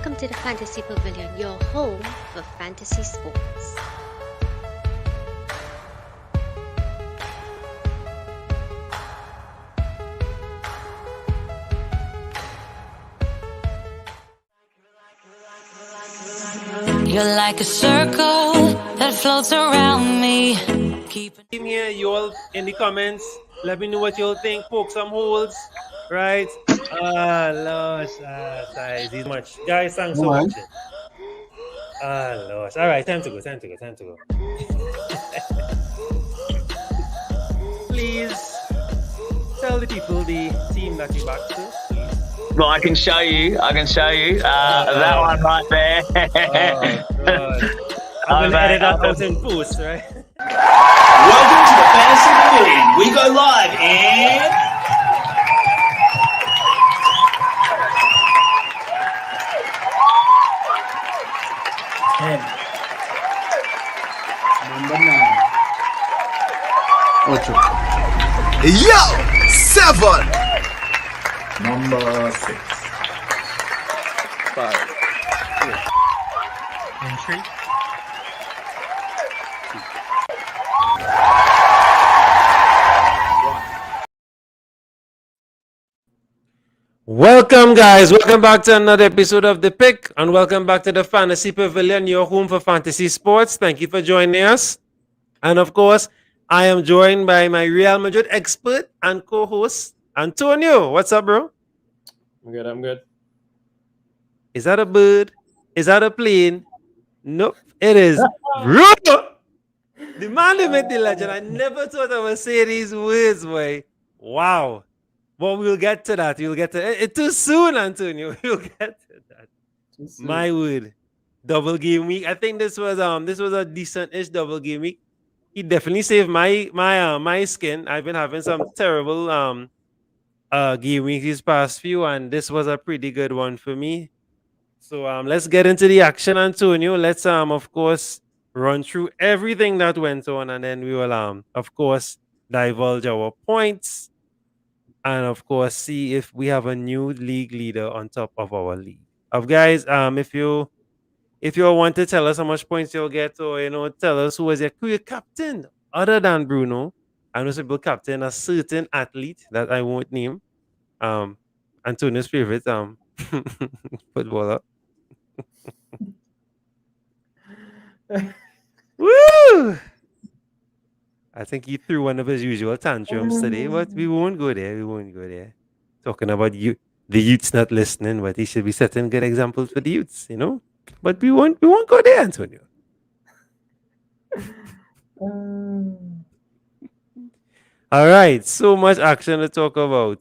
welcome to the Fantasy Pavilion, your home for fantasy sports. You're like a circle that floats around me. In here, you all in the comments, let me know what you all think. Poke some holes, right? Lord, guys, he's much. Guys, thanks for watching. Lord. All right, time to go. Please tell the people the team that you back to. Well, I can show you. That one right there. I'm gonna edit that out in post, right? Welcome to the Fantasy Pavilion. We go live in 10. Number 9. 8. Yo! 7. Number 6. 5. Entry. Welcome, guys. Welcome back to another episode of The Pick, and welcome back to the Fantasy Pavilion, your home for fantasy sports. Thank you for joining us. And of course, I am joined by my Real Madrid expert and co-host, Antonio. What's up, bro? I'm good. Is that a bird? Is that a plane? Nope, it is Bruno. The man who made the legend. I never thought I would say these words, boy. Wow. But we'll get to that. We'll get to it. Too soon, Antonio. We'll get to that. My word. Double game week. I think this was a decent-ish double game week. He definitely saved my skin. I've been having some terrible game weeks these past few, and this was a pretty good one for me. So let's get into the action, Antonio. Let's of course run through everything that went on, and then we will of course divulge our points, and of course see if we have a new league leader on top of our league. Guys, if you want to tell us how much points you'll get, or tell us who is your captain other than Bruno. I know some people captain a certain athlete that I won't name. Antonio's favorite footballer. Woo! I think he threw one of his usual tantrums today, but we won't go there. Talking about the youths not listening, but he should be setting good examples for the youths, But we won't go there, Antonio. All right, so much action to talk about.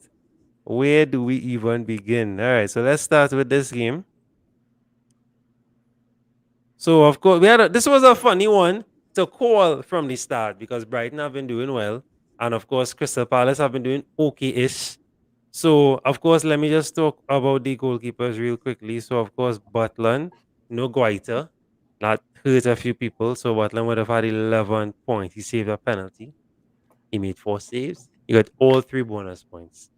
Where do we even begin? All right, so let's start with this game. So, of course, this was a funny one to call from the start because Brighton have been doing well. And, of course, Crystal Palace have been doing okay-ish. So, of course, let me just talk about the goalkeepers real quickly. So, of course, Butland, no Guaita. That hurt a few people. So, Butland would have had 11 points. He saved a penalty. He made 4 saves. He got all 3 bonus points.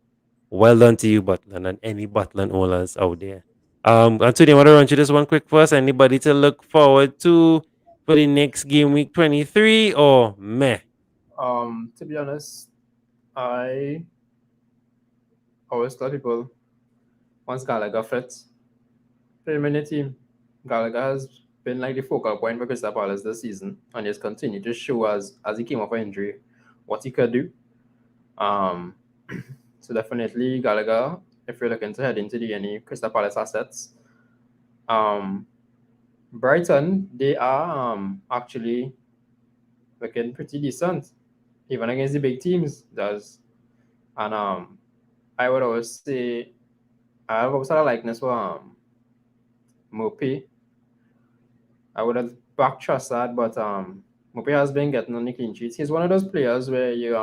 Well done to you, Butland, and any Butland owners out there. Antonio, I want to run through this one quick first. Anybody to look forward to for the next game week 23 or meh? To be honest, I always tell people once Gallagher fits, play him in the team. Gallagher has been like the focal point for Crystal Palace this season, and he's continued to show as he came off an injury what he could do. So definitely Gallagher, if you're looking to head into any Crystal Palace assets. Brighton, they are actually looking pretty decent, even against the big teams. And I would always say I have also a likeness for Mopey. I would have backed Trossard, but Mopey has been getting on the clean sheets. He's one of those players where you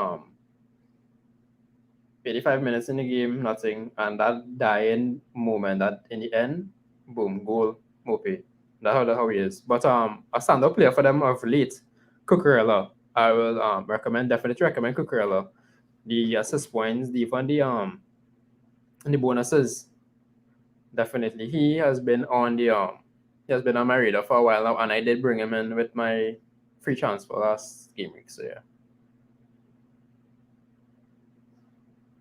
85 minutes in the game, nothing, and that dying moment, that in the end, boom, goal, Mopey. That's how he is. But a stand-up player for them of late, Cucurella. I will definitely recommend Cucurella. The assist points, even the bonuses, definitely. He has been on my radar for a while now, and I did bring him in with my free transfer last game week. So yeah.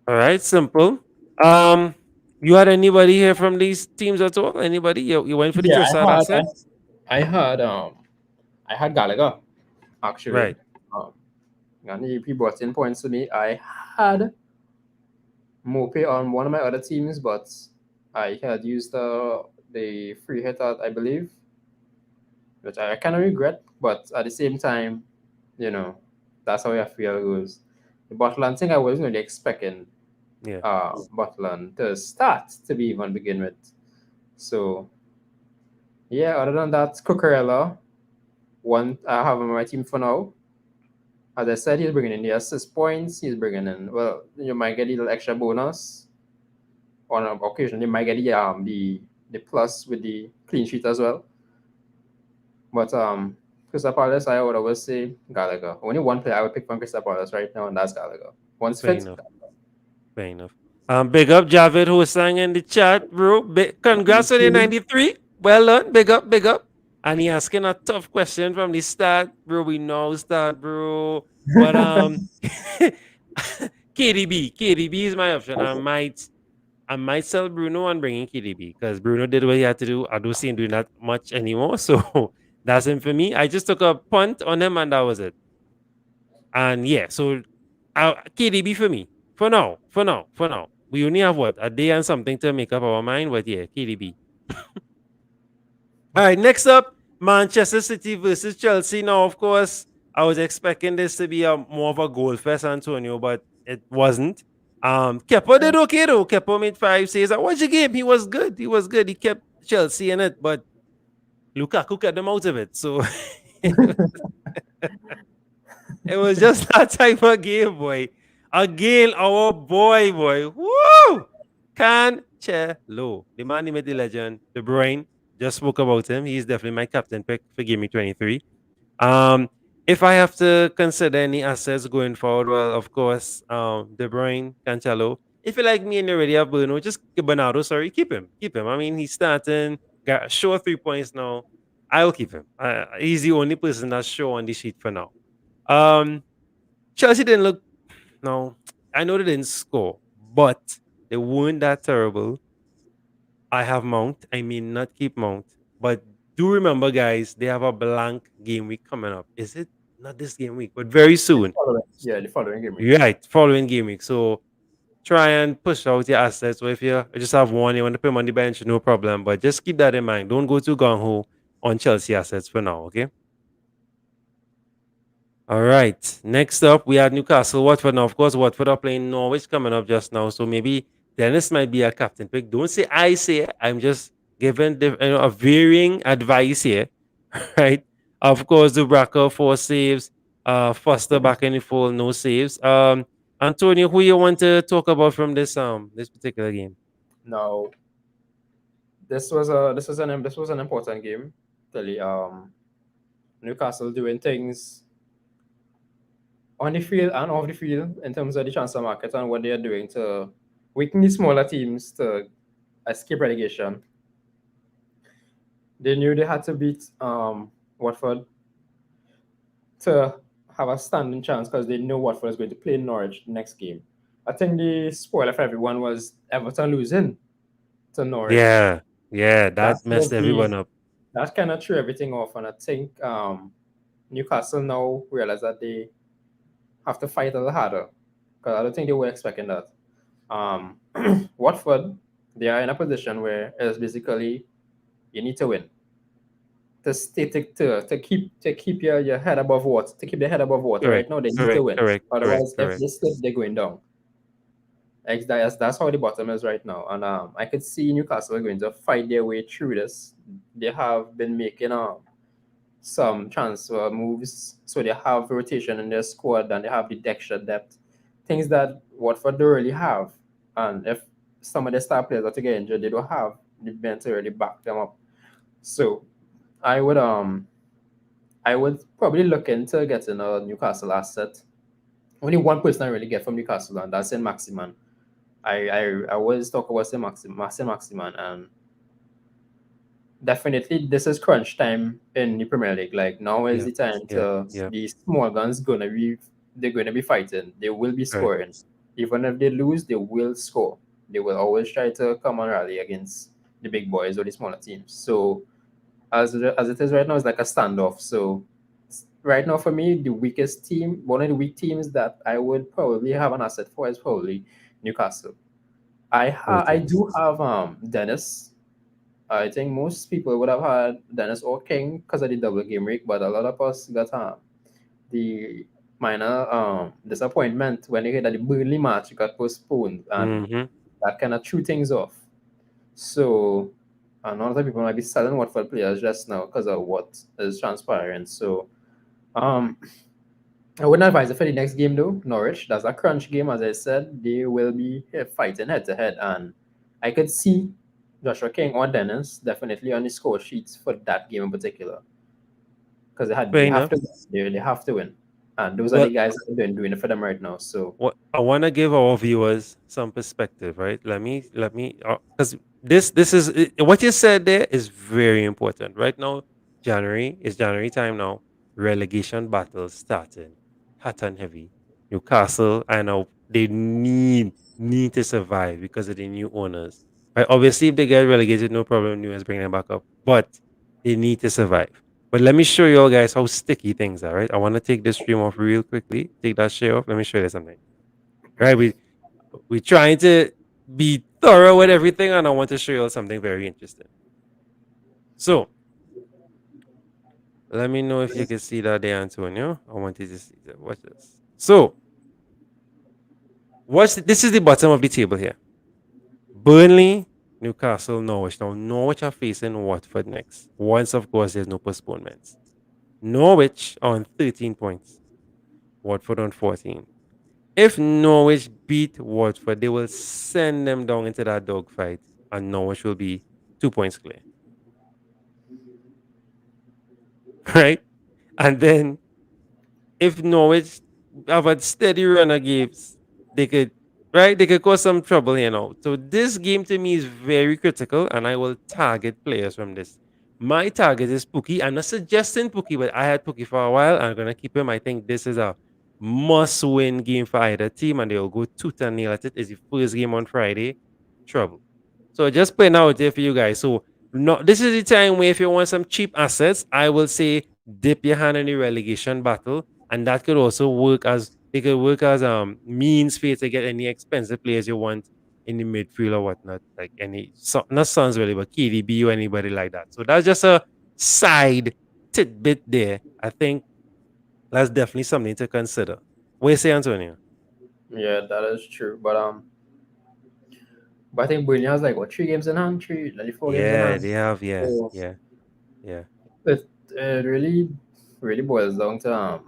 All right, simple. Um, you had anybody here from these teams at all? Anybody? You went for the Yeah, Trossard asset? I had I had Gallagher actually. Right. Um, and he brought in points to me. I had Mope on one of my other teams, but I had used the free hit out, I believe, which I kind of regret. But at the same time, you know, that's how I feel goes. The Butland thing I wasn't really expecting Yeah. Butland to start to be even begin with. So yeah, other than that, Cucurella, one I have on my team for now. As I said, he's bringing in the assist points. He's bringing in, well, you might get a little extra bonus on an occasion. You might get the plus with the clean sheet as well. But Crystal Palace, I would always say Gallagher. Only one player I would pick from Crystal Palace right now, and that's Gallagher. Once Fair fit, enough. Fair enough. Big up Javid who sang in the chat, bro. Congrats on the 93. Well done. Big up, big up. And he asking a tough question from the start, bro. We know start, bro. But KDB is my option. I might sell Bruno and bring in KDB because Bruno did what he had to do. I don't see him doing that much anymore. So that's him for me. I just took a punt on him and that was it. And yeah, so KDB for me. For now. We only have what? A day and something to make up our mind, but yeah, KDB. All right, next up, Manchester City versus Chelsea. Now, of course, I was expecting this to be a more of a goal fest, Antonio, but it wasn't. Kepa did okay though. Kepa made 5 saves. I watched the game. He was good. He kept Chelsea in it, but Lukaku kept them out of it. So it was just that type of game, boy. Again, our boy. Woo! Cancelo. The man, the myth, the legend, the brain. Just spoke about him. He's definitely my captain pick for Game Week 23. If I have to consider any assets going forward, well, of course, De Bruyne, Cancelo. If you like me and you already have Bruno, just Bernardo, sorry, keep him. I mean, he's starting, got sure 3 points now. I'll keep him. He's the only person that's sure on the sheet for now. Chelsea didn't look. No, I know they didn't score, but they weren't that terrible. I have Mount. I mean, not keep Mount, but do remember, guys, they have a blank game week coming up. Is it not this game week, but very soon? the following game. Right, following game week. So try and push out your assets. So if you just have one, you want to put him on the bench, no problem. But just keep that in mind. Don't go too gung ho on Chelsea assets for now. Okay. All right. Next up, we had Newcastle, Watford. Now, of course, Watford are playing Norwich coming up just now. So maybe Dennis might be a captain pick. Don't say I say it. I'm just giving a varying advice here. Right. Of course, Dubraka 4 saves. Foster back in the fold, no saves. Antonio, who you want to talk about from this particular game? Now, this was an important game. Really, Newcastle doing things on the field and off the field in terms of the transfer market and what they are doing to weaken the smaller teams to escape relegation. They knew they had to beat Watford to have a standing chance because they know Watford is going to play Norwich next game. I think the spoiler for everyone was Everton losing to Norwich. Yeah, that messed everyone up. That kind of threw everything off, and I think Newcastle now realize that they have to fight a little harder because I don't think they were expecting that. Watford, they are in a position where it's basically you need to win to keep your head above water, to keep the head above water. Right now, they need to win. Otherwise, if they slip, they're going down. That's how the bottom is right now, and I could see Newcastle going to fight their way through this. They have been making some transfer moves, so they have rotation in their squad and they have the extra depth, things that Watford don't really have. And if some of the star players are to get injured, they don't have the bench to really back them up. So I would probably look into getting a Newcastle asset. Only one person I really get from Newcastle, and that's Saint Maximin. I always talk about Saint Maximin, and definitely this is crunch time in the Premier League. Like now is Yeah, the time yeah, to yeah. the small guns they're gonna be fighting. They will be Right. scoring. Even if they lose, they will score. They will always try to come and rally against the big boys or the smaller teams. So as it is right now, it's like a standoff. So right now for me, the weakest team, one of the weak teams that I would probably have an asset for is probably Newcastle. I Okay. do have Dennis. I think most people would have had Dennis or King because of the double game week, but a lot of us got the minor disappointment when they heard that the Burnley match got postponed, and Mm-hmm. that kind of threw things off. So, and a lot of people might be selling Watford players just now because of what is transpiring. So, um, I wouldn't advise it for the next game though. Norwich, that's a crunch game, as I said. They will be fighting head to head, and I could see Joshua King or Dennis definitely on the score sheets for that game in particular because Fair they have enough. to they have to win, and those are Well, the guys that are doing it for them right now. So what I want to give our viewers some perspective, right? Let me, because this is what you said there is very important. Right now, January is January time now. Relegation battles starting, hot and heavy. Newcastle, I know they need to survive because of the new owners. Right? Obviously, if they get relegated, no problem. New owners bring them back up, but they need to survive. But let me show you all guys how sticky things are, right? I want to take this stream off real quickly. Take that share off. Let me show you something. Right? We trying to be thorough with everything, and I want to show you all something very interesting. So let me know if you can see that there, Antonio. I want you to see that. Watch this. So this is the bottom of the table here. Burnley, Newcastle, Norwich. Now Norwich are facing Watford next. Once, of course, there's no postponements. Norwich on 13 points. Watford on 14. If Norwich beat Watford, they will send them down into that dogfight, and Norwich will be 2 points clear. Right? And then if Norwich have a steady run of games, they could they could cause some trouble here now. So this game to me is very critical, and I will target players from this. My target is Pookie. I'm not suggesting Pookie, but I had Pookie for a while. I'm gonna keep him. I think this is a must-win game for either team, and they'll go tooth and nail at it. It's the first game on Friday. Trouble. So just putting out there for you guys. So no, this is the time where if you want some cheap assets, I will say dip your hand in the relegation battle, and that could also work as they could work as means for you to get any expensive players you want in the midfield or whatnot, like not Sons really, but KDB or anybody like that. So that's just a side tidbit there. I think that's definitely something to consider. What do you say, Antonio? yeah, that is true. But I think Burnley has like what 3 games in hand, like 4 games in Yeah, hand. they have. Yeah, So yeah, yeah. it really boils down to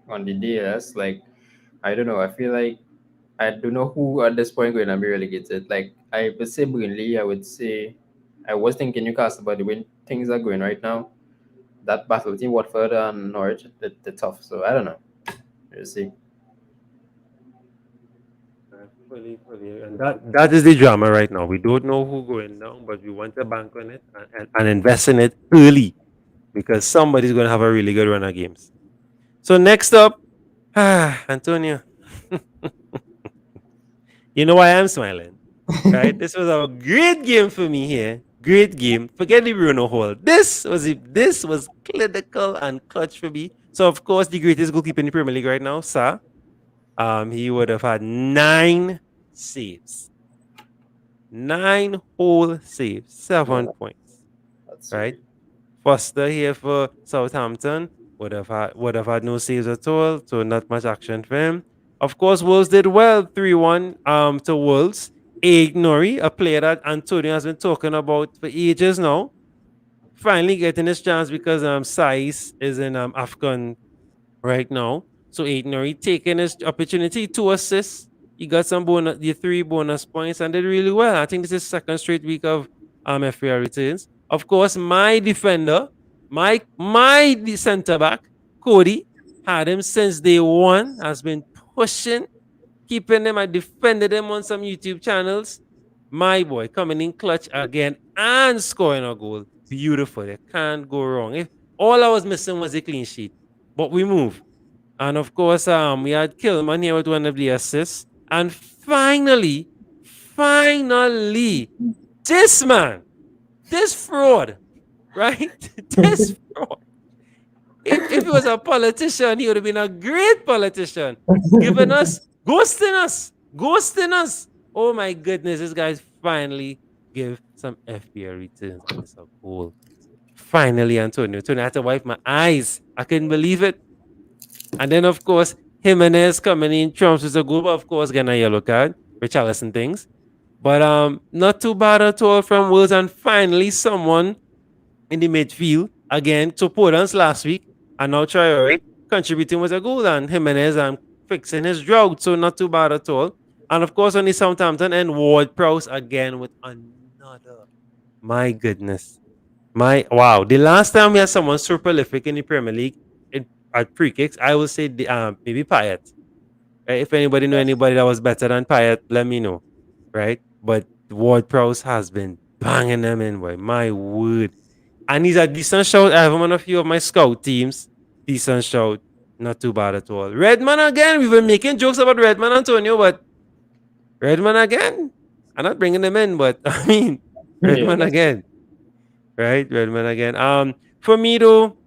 on the DS. Like I don't know. I feel like I don't know who at this point going to be relegated. Like I would say Burnley. I would say I was thinking Newcastle, but the way things are going right now, that battle between Watford and Norwich, they're tough. So I don't know. We'll see. Fully. And that is the drama right now. We don't know who going down, but we want to bank on it and invest in it early because somebody's going to have a really good run of games. So next up, Antonio, you know why I'm smiling, right? This was a great game for me here. Great game. Forget the Bruno hole. This was clinical and clutch for me. So of course, the greatest goalkeeper in the Premier League right now, sir. He would have had 9 saves. 9 whole saves, seven Yeah, points. that's Right? sweet. Foster here for Southampton would have had no saves at all, so not much action for him. Of course, Wolves did well, 3-1 to Wolves. Ignori, a player that Antonio has been talking about for ages now, finally getting his chance because Sais is in Afghan right now. So Aitonori taking his opportunity, 2 assists. He got the 3 bonus points and did really well. I think this is second straight week of FPL returns. Of course, my defender, my center back, Cody, had him since day one, has been pushing, keeping him. I defended him on some YouTube channels. My boy coming in clutch again and scoring a goal. Beautiful. They can't go wrong. If all I was missing was a clean sheet. But we move. And of course, we had Killman here with one of the assists. And finally, this man, this fraud, right? This fraud. If he was a politician, he would have been a great politician. Giving us, ghosting us. Oh my goodness, this guy's finally give some FPL returns. And it's a goal. Finally, Antonio. I had to wipe my eyes. I couldn't believe it. And then, of course, Jimenez coming in, trumps with a goal, but of course, getting a yellow card, Richarlison things. But not too bad at all from Wolves. And finally, someone in the midfield, again, to Podence last week, and now Traore contributing with a goal, and Jimenez fixing his drought, so not too bad at all. And of course, on the Southampton and Ward Prowse again with another. My goodness. Wow. The last time we had someone super prolific in the Premier League at free kicks, I will say maybe Payet. Right? If anybody know anybody that was better than Payet, let me know. Right? But Ward Prowse has been banging them in, boy. My word. And he's a decent shout. I have him on a few of my scout teams. Decent shout. Not too bad at all. Redman again. We've been making jokes about Redman, Antonio, but Redman again. I'm not bringing him in, but I mean, Redman again. Right? Redman again. For me, though,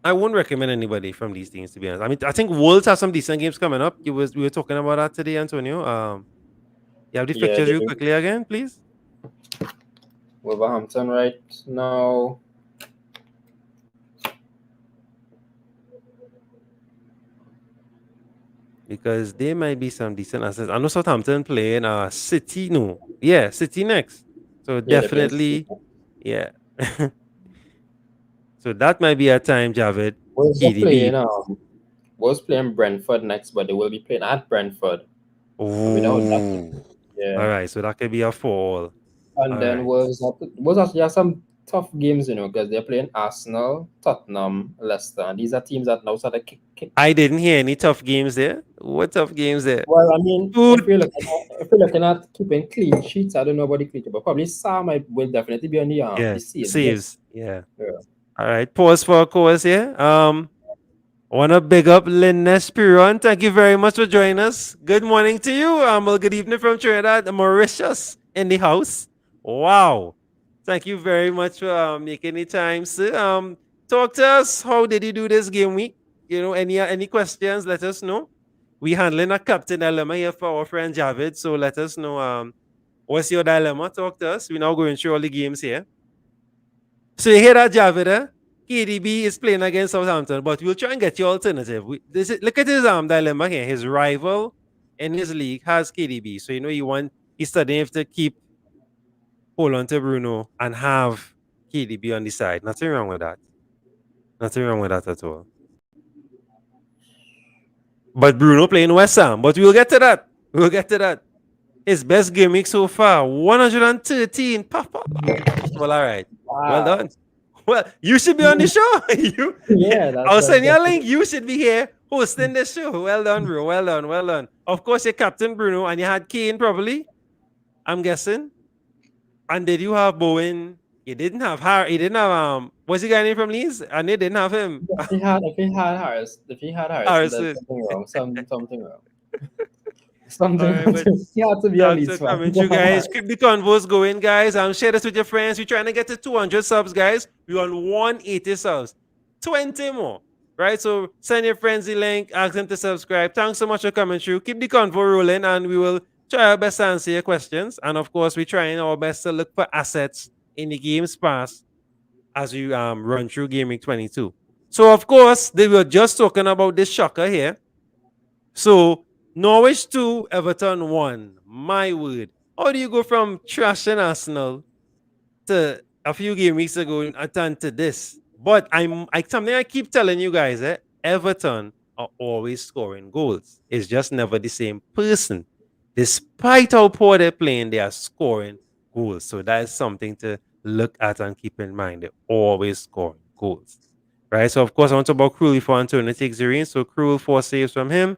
I wouldn't recommend anybody from these teams, to be honest. I mean, I think Wolves have some decent games coming up. We were talking about that today, Antonio. You have the fixtures real quickly again, please? Wolverhampton right now. Because there might be some decent assets. I know Southampton playing City. No. Yeah, City next. So definitely, yeah. So that might be a time, Javid. Was playing Brentford next, but they will be playing at Brentford. Oh. Yeah. All right, so that could be a fall. And then was actually some tough games, because they're playing Arsenal, Tottenham, Leicester, and these are teams that now start to kick. I didn't hear any tough games there. What tough games there? Well, I mean, if you're looking at keeping clean sheets, I don't know about the clean sheet, but probably Sam will definitely be on the saves. Yeah. All right, pause for a course here. Want to big up Lynn Nespiron. Thank you very much for joining us. Good morning to you. Well, good evening from Trinidad, Mauritius in the house. Wow. Thank you very much for making the time, sir. Talk to us. How did you do this game week? Any questions? Let us know. We handling a captain dilemma here for our friend Javid. So let us know what's your dilemma. Talk to us. We're now going through all the games here. So you hear that, Javid? KDB is playing against Southampton, but we'll try and get you alternative. Look at his dilemma here. His rival in his league has KDB. So he's studying if to hold on to Bruno and have KDB on the side. Nothing wrong with that. Nothing wrong with that at all. But Bruno playing West Ham. But we'll get to that. His best game week so far, 113. Papa. Well, all right. Wow. Well done. Well, you should be on the show. I'll send you a link. You should be here hosting the show. Well done, bro. Well done. Of course, you're Captain Bruno, and you had Kane probably, I'm guessing. And did you have Bowen? You didn't have Harry. You didn't have what's the guy named from Leeds? And they didn't have him. If he had Harris, there's something wrong. Something you have to be on these ones. You guys keep the convos going, guys. Share this with your friends. We're trying to get to 200 subs, guys. We're on 180 subs. 20 more. Right? So send your friends the link, ask them to subscribe. Thanks so much for coming through. Keep the convo rolling, and we will try our best to answer your questions. And of course, we're trying our best to look for assets in the games past as we run through Game Week 22. So of course, they were just talking about this shocker here. So Norwich 2, Everton 1. My word. How do you go from trashing Arsenal to a few game weeks ago and to this? But something I keep telling you guys, Everton are always scoring goals. It's just never the same person. Despite how poor they're playing, they are scoring goals. So that is something to look at and keep in mind. They're always scoring goals. Right? So, of course, I want to talk about Krul before Antonio takes the reins. So, Krul, 4 saves from him.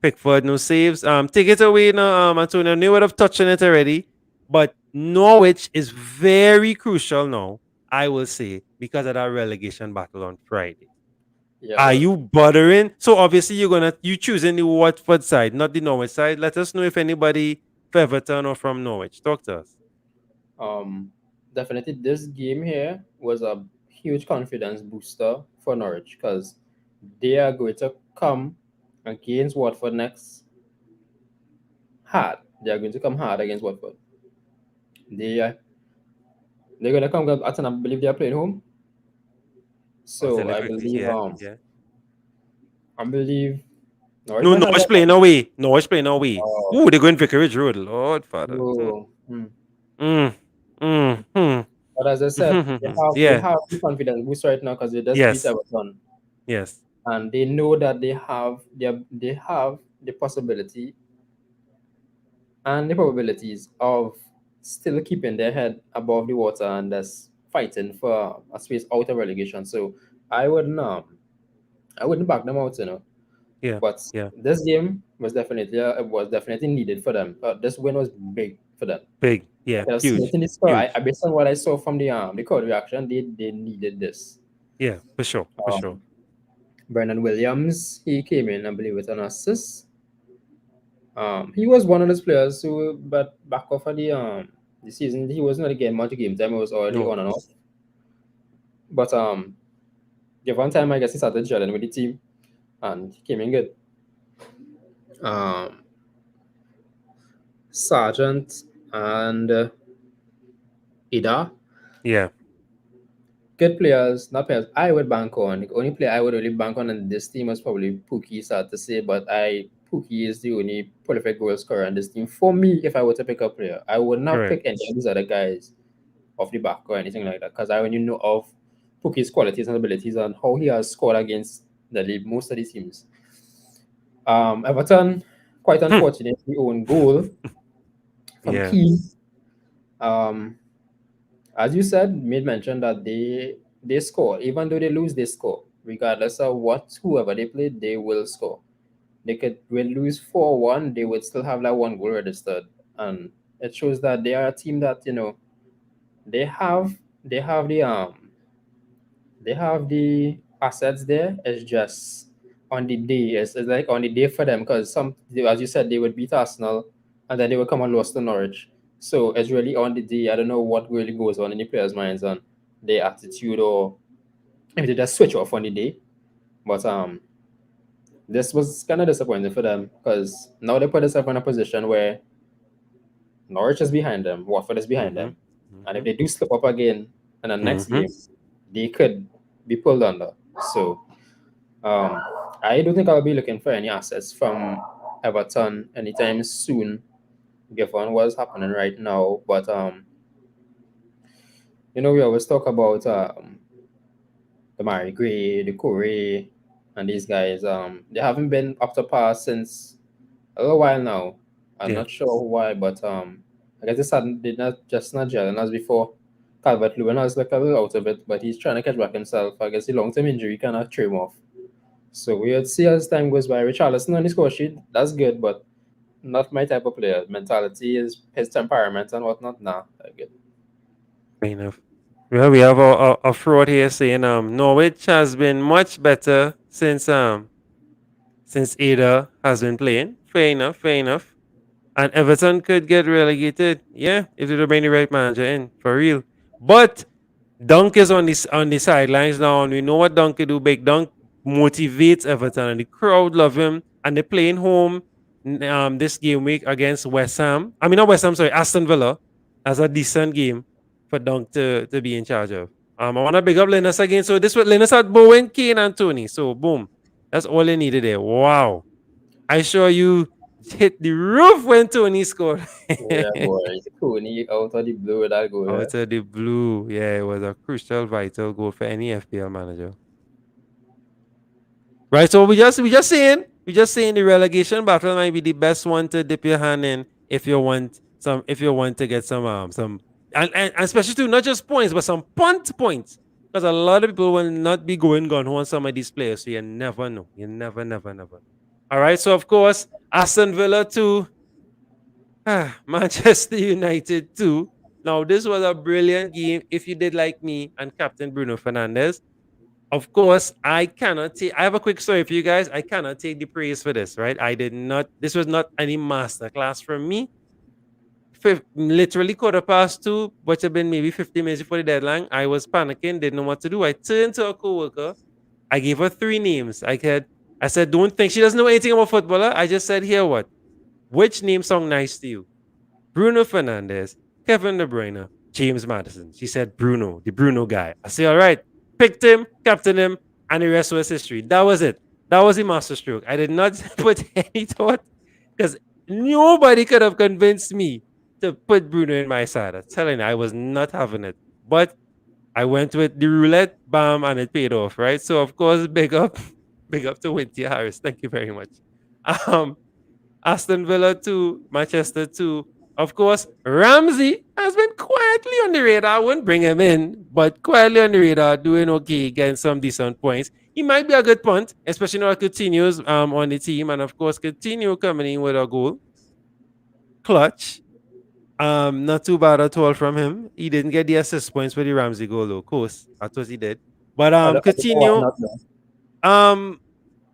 Pickford, no saves. Take it away now, Antonio. I knew would have touched on it already, but Norwich is very crucial now, I will say, because of that relegation battle on Friday. Yeah, Are well, you bothering? So obviously you choosing the Watford side, not the Norwich side. Let us know if anybody from Everton or from Norwich. Talk to us. um, definitely this game here was a huge confidence booster for Norwich because they are going to come against Watford next hard. They are going to come hard against Watford. They are they're going to come. I believe they are playing home. I'll tell So you I quickly. believe Yeah, yeah. I believe Norwich No, might have Norwich that. playing away. Norwich playing away. Oh, Ooh, they're going Vicarage Road. Lord Father. no. Mm, mm, mm, But as I said, they yeah. have the confidence boost right now because they just beat Yes. Everton, Yes. and they know that they have the possibility and the probabilities of still keeping their head above the water and just fighting for a space out of relegation. So I wouldn't I wouldn't back them out, Yeah. But Yeah. this game was definitely needed for them. This win was big for them. Big. I Yeah. could have seen it Huge. in the score. Huge. Based on what I saw from the crowd reaction, they needed this. Yeah. For sure. For sure. Um, Brendan Williams, he came in, I believe, with an assist. He was one of those players who, but back off of the season, he wasn't really getting much game time. It was already No. on and off. But the one time I guess he started gelling with the team, and he came in good. Um, Sargent and Ida, Yeah. good players, not players I would bank on. The only player I would really bank on in this team was probably Pookie, sad to say, but Pookie is the only prolific goal scorer in this team. For me, if I were to pick a player, I would not Correct. pick any of these other guys off the back or anything like that because I only know of Pookie's qualities and abilities and how he has scored against the league, most of the teams. Everton, quite unfortunately, own goal from Yeah. Keane. Um, as you said, made mention that they score. Even though they lose, they score. Regardless of whoever they play, they will score. They could will lose 4-1, they would still have that one goal registered. And it shows that they are a team that, they have they have the they have the assets there. It's just on the day. It's like on the day for them because as you said, they would beat Arsenal and then they would come and lose to Norwich. So it's really on the day. I don't know what really goes on in the players' minds and their attitude, or if they just switch off on the day. But this was kind of disappointing for them because now they put themselves in a position where Norwich is behind them, Watford is behind Mm-hmm. them, and if they do slip up again in the next Mm-hmm. game, they could be pulled under. So um, I don't think I'll be looking for any assets from Everton anytime soon, given what's happening right now. But we always talk about the Mary Gray, the Corey, and these guys. They haven't been up to par since a little while now. I'm Yeah. not sure why, but I guess they not gelling as before. Calvert Lewin has like a little out of it, but he's trying to catch back himself. I guess the long term injury kind of threw him off. So we'll see as time goes by. Richarlison on the score sheet, that's good, but not my type of player. Mentality is his temperament and whatnot. Nah, I get. Fair enough. Well, we have a fraud here saying Norwich has been much better since Ada has been playing. Fair enough. Fair enough. And Everton could get relegated. Yeah, if they don't bring the right manager in for real. But Dunk is on the sidelines now, and we know what Dunk can do. Big Dunk motivates Everton, and the crowd love him. And they're playing home this game week against West Ham. I mean, not West Ham, sorry, Aston Villa. That's a decent game for Dunk to be in charge of. I want to big up Linus again. So this was Linus had Bowen, Kane, and Tony. So boom, that's all they needed there. Wow, I sure you hit the roof when Tony scored. Yeah, boy. Tony out of the blue with that goal. Out of the blue. Yeah, it was a crucial, vital goal for any FPL manager. Right. So we just saying the relegation battle might be the best one to dip your hand in if you want to get some and especially too not just points but some punt points. Because a lot of people will not be going gun on some of these players, so you never know. You never know. All right. So of course, Aston Villa 2, Manchester United 2. Now, this was a brilliant game if you did like me and Captain Bruno Fernandes. Of course, I cannot take. I have a quick story for you guys. I cannot take the praise for this, right? I did not. This was not any masterclass from me. Literally quarter past 2, which had been maybe 50 minutes before the deadline. I was panicking, didn't know what to do. I turned to a coworker. I gave her 3 names. I said, don't think she doesn't know anything about footballer. I just said, here what? Which name song nice to you? Bruno Fernandes, Kevin De Bruyne, James Madison. She said Bruno, the Bruno guy. I said, all right, picked him, captained him, and the rest was history. That was it. That was the masterstroke. I did not put any thought because nobody could have convinced me to put Bruno in my side. I'm telling you, I was not having it. But I went with the roulette, bam, and it paid off, right? So of course, big up to Winty Harris. Thank you very much. Um, Aston Villa 2, Manchester 2. Of course, Ramsey has been quietly on the radar. I wouldn't bring him in, but quietly on the radar, doing okay, getting some decent points. He might be a good punt, especially now Coutinho's on the team. And of course, Coutinho coming in with a goal. Clutch. Not too bad at all from him. He didn't get the assist points for the Ramsey goal, though. Of course, I thought he did. But Coutinho,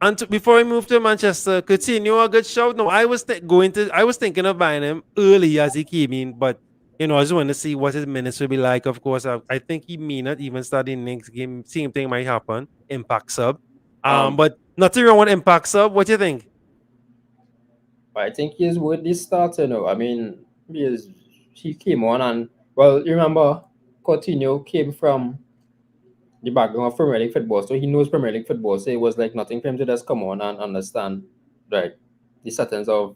and before we move to Manchester, Coutinho a good shout. No, I was thinking of buying him early as he came in, but I just want to see what his minutes will be like. Of course, I think he may not even start the next game. Same thing might happen. Impact sub. But nothing wrong with impact sub. What do you think? I think he's worth this starter now. I mean, he came on and well, you remember Coutinho came from the background of Premier League football, so he knows Premier League football. So it was like nothing for him to just come on and understand, right, the settings of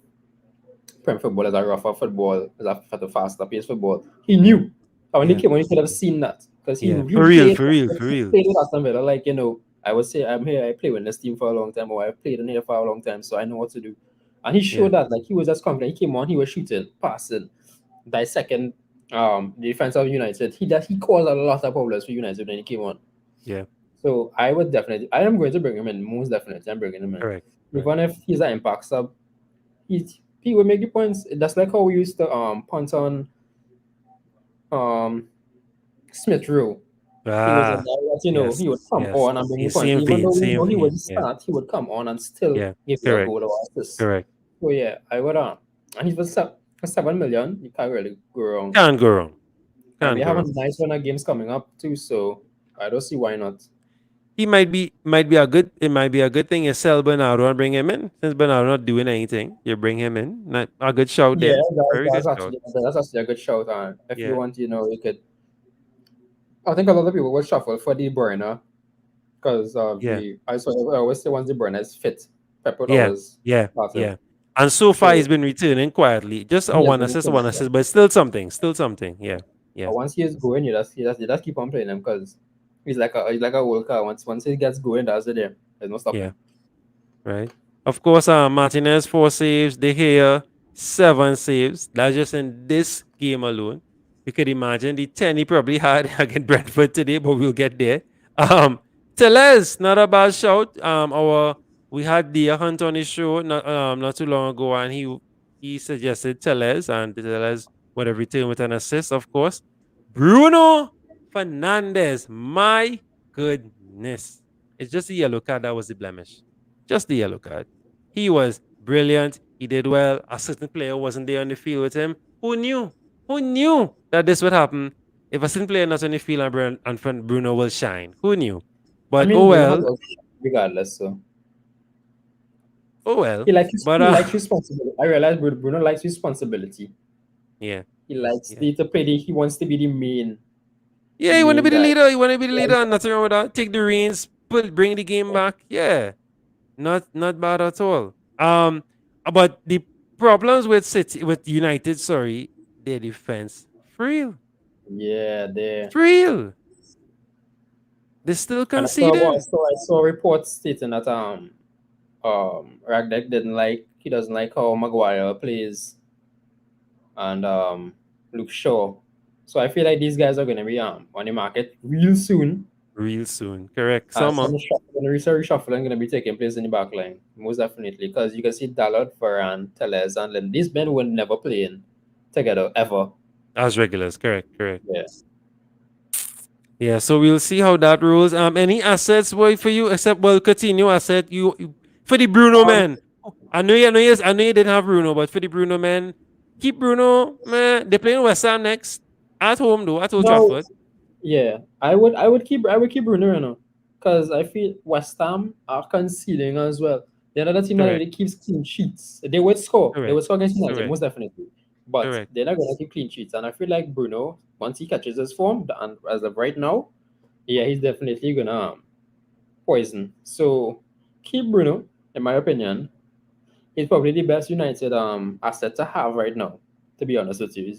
Premier football as a rougher football, as a faster paced football. He knew. And when he came on, he could have seen that because he for real. played with Aston Villa. Like I would say, I'm here. I play with this team for a long time, or I've played in here for a long time, so I know what to do. And he showed that, like he was just confident. He came on, he was shooting, passing, dissecting the defense of United. He caused a lot of problems for United when he came on. Yeah. So I am going to bring him in, most definitely. I'm bringing him in. Correct. Even if he's an impact sub, he will make the points. That's like how we used to punt on Smith Rowe. He was a guy that, he would come on and bring the points. Even though he would start, he would come on and still give you a goal or assist. Correct. So yeah, I would and he's for 7 million. You can't really go wrong. Can't go wrong. We have a nice run of games coming up too, so I don't see why not. He might be a good. It might be a good thing you sell Bernardo and bring him in. Since Bernardo not doing anything, you bring him in. Not a good shout there. That's actually a good shout. And if you want, you could. I think a lot of people would shuffle for De Bruyne because I always say once De Bruyne is fit, Pep would always And so far he's been returning quietly, just one assist, but still something. Yeah. But once he is going, you just keep on playing him because he's like a old car. Once he gets going, that's it. There's no stopping. Yeah. Right. Of course, Martinez 4 saves. De Gea 7 saves. That's just in this game alone. You could imagine the 10 he probably had against Brentford today, but we'll get there. Tellez, not a bad shout. We had the Hunt on his show not too long ago, and he suggested Tellez, and Tellez would have returned with an assist, of course. Bruno Fernandes, my goodness. It's just the yellow card that was the blemish. Just the yellow card. He was brilliant. He did well. A certain player wasn't there on the field with him. Who knew? Who knew that this would happen? If a certain player not on the field and Bruno will shine. Who knew? But regardless, so. Oh well. He likes responsibility. I realize Bruno likes responsibility. Yeah. He likes to play. He wants to be the main. Yeah, he want to be the leader. He want to be the leader, and nothing wrong with that. Take the reins, bring the game back. Yeah, not bad at all. But the problems with United, their defense, real. Yeah, they're real. They still conceded. I saw reports stating that Ragdeck doesn't like how Maguire plays, and Luke Shaw. So I feel like these guys are going to be on the market real soon. Correct. Someone When reshuffling going to be taking place in the back line, most definitely, because you can see Dalot, Varane, Teles, and Lin. These men were never playing together ever. As regulars, correct. Yeah. Yeah, so we'll see how that rolls. Any assets, boy, for you except Coutinho asset. For the Bruno Um, man. I know you didn't have Bruno, but for the Bruno man, keep Bruno, man. They're playing West Ham next at home though, at Old no, Trafford. yeah, I would keep Bruno, because I feel West Ham are conceding as well. They're another team that Correct, really keeps clean sheets. They would score. They correct, would score against United, correct, most definitely. But correct. they're not going to keep clean sheets. And I feel like Bruno, once he catches his form, and as of right now, yeah, he's definitely gonna poison. So keep Bruno, in my opinion. He's probably the best United asset to have right now. To be honest with you,